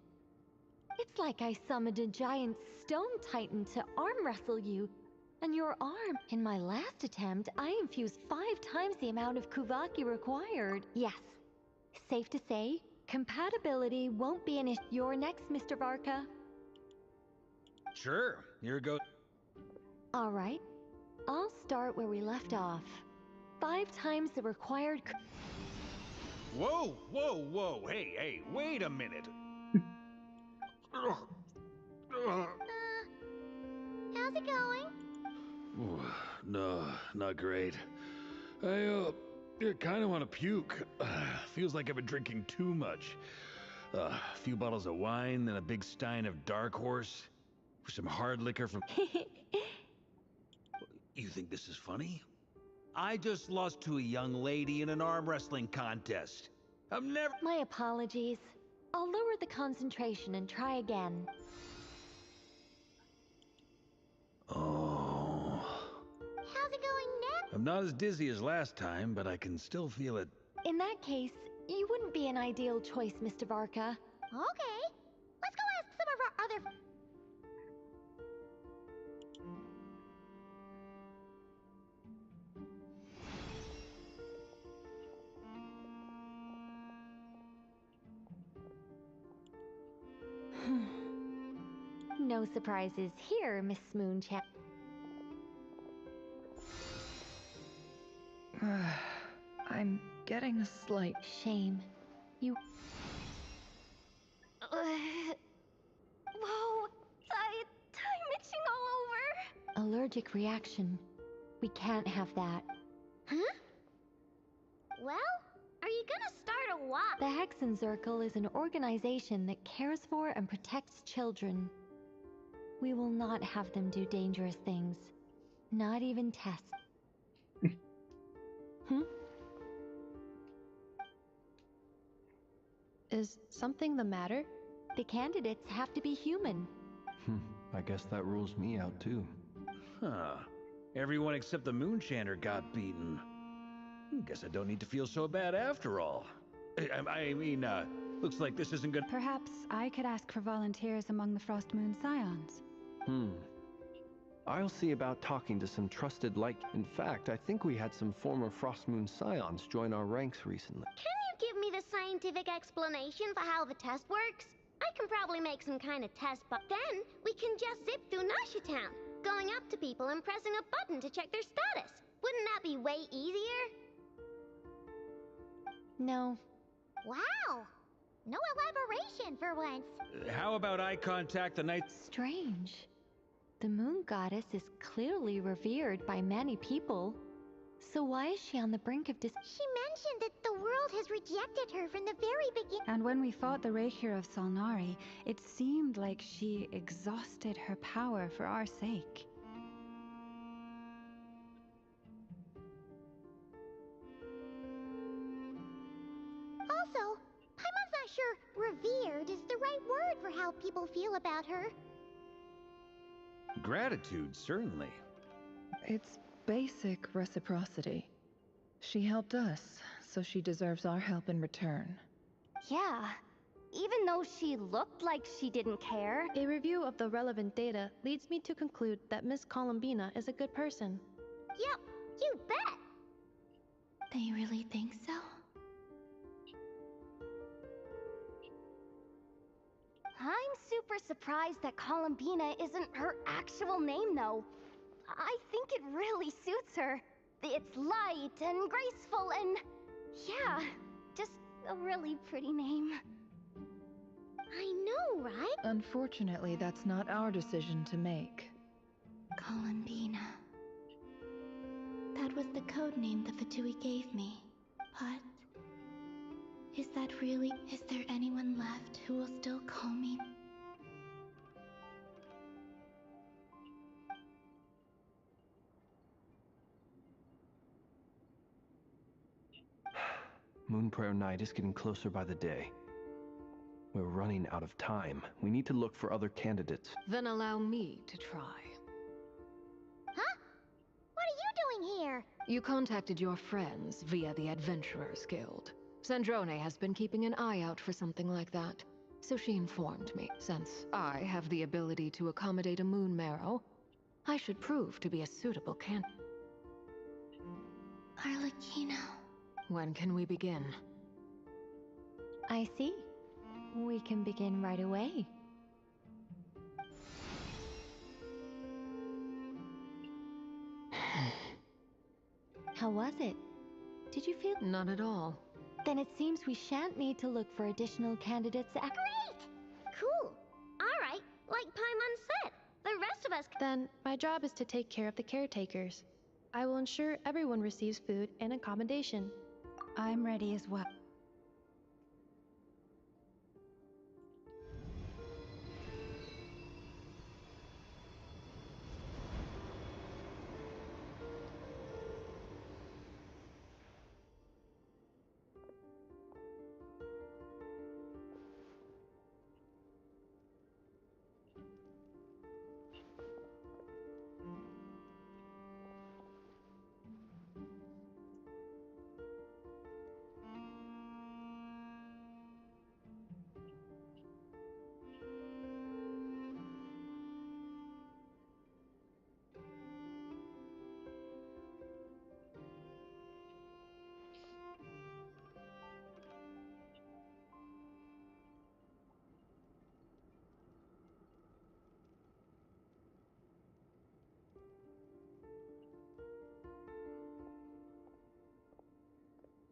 It's like I summoned a giant stone titan to arm wrestle you, and your arm. In my last attempt, I infused 5 times the amount of Kuvaki required. Yes, safe to say, compatibility won't be an issue. You're next, Mr. Varka. Sure, here goes. All right, I'll start where we left off. 5 times the required... Whoa, whoa, whoa, hey, wait a minute. How's it going? No, not great. I kind of want to puke. Feels like I've been drinking too much. A few bottles of wine, then a big stein of Dark Horse, with some hard liquor from... You think this is funny? I just lost to a young lady in an arm wrestling contest. I've never... My apologies. I'll lower the concentration and try again. Oh. How's it going next? I'm not as dizzy as last time, but I can still feel it. In that case, you wouldn't be an ideal choice, Mr. Varka. Okay. Let's go ask some of our other... No surprises here, Miss Moonchan. I'm getting a slight... Shame. You... Whoa! I'm itching all over! Allergic reaction. We can't have that. Huh? Well, are you gonna start a walk? The Hexenzirkel is an organization that cares for and protects children. We will not have them do dangerous things. Not even tests. Is something the matter? The candidates have to be human. I guess that rules me out too. Huh. Everyone except the Moonshander got beaten. Guess I don't need to feel so bad after all. I mean, looks like this isn't good. Perhaps I could ask for volunteers among the Frost Moon Scions. I'll see about talking to some trusted In fact, I think we had some former Frostmoon Scions join our ranks recently. Can you give me the scientific explanation for how the test works? I can probably make some kind of test, but then we can just zip through Nasha Town, going up to people and pressing a button to check their status. Wouldn't that be way easier? No. Wow! No elaboration for once. How about I contact the night... Strange. The moon goddess is clearly revered by many people. So why is she on the brink of She mentioned that the world has rejected her from the very beginning. And when we fought the Rakier of Salnari, it seemed like she exhausted her power for our sake. Also, I'm not sure revered is the right word for how people feel about her. Gratitude, certainly. It's basic reciprocity. She helped us, so she deserves our help in return. Yeah. Even though she looked like she didn't care. A review of the relevant data leads me to conclude that Miss Columbina is a good person. Yep, you bet! They really think so? I'm super surprised that Columbina isn't her actual name, though. I think it really suits her. It's light and graceful and... yeah, just a really pretty name. I know, right? Unfortunately, that's not our decision to make. Columbina. That was the code name the Fatui gave me. But... is that really... is there anyone left who will still call me... Moon Prayer Night is getting closer by the day. We're running out of time. We need to look for other candidates. Then allow me to try. Huh? What are you doing here? You contacted your friends via the Adventurers Guild. Sandrone has been keeping an eye out for something like that, so she informed me. Since I have the ability to accommodate a moon marrow, I should prove to be a suitable candidate. Arlecchino. When can we begin? I see. We can begin right away. How was it? Did you feel... Not at all. Then it seems we shan't need to look for additional candidates. Great! Cool. Alright, like Paimon said, the rest of us... Then, my job is to take care of the caretakers. I will ensure everyone receives food and accommodation. I'm ready as well.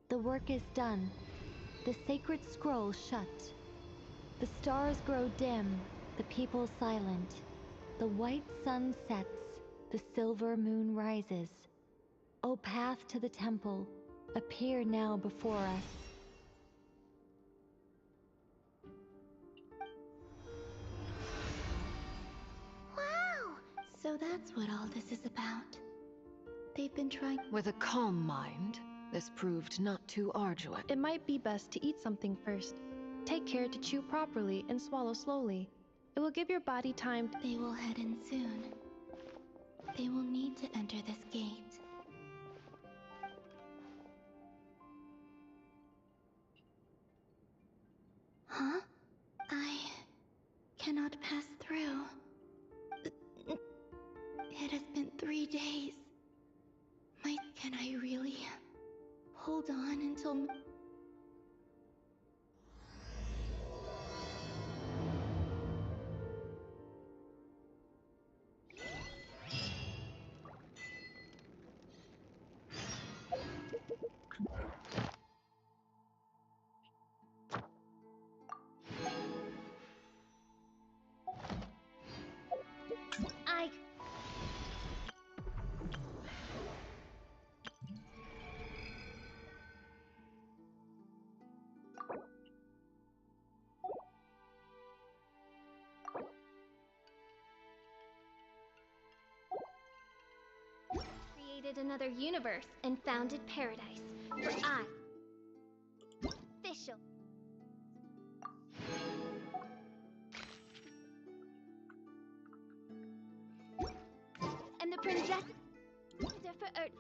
The work is done. The sacred scroll shut. The stars grow dim, the people silent. The white sun sets, the silver moon rises. O path to the temple, appear now before us. Wow! So that's what all this is about. They've been trying... With a calm mind, this proved not too arduous. It might be best to eat something first. Take care to chew properly and swallow slowly. It will give your body time. They will head in soon. They will need to enter this gate. Huh? I cannot pass through. It elemental. I... created another universe and founded paradise. For I... official... and the princess... for Earth...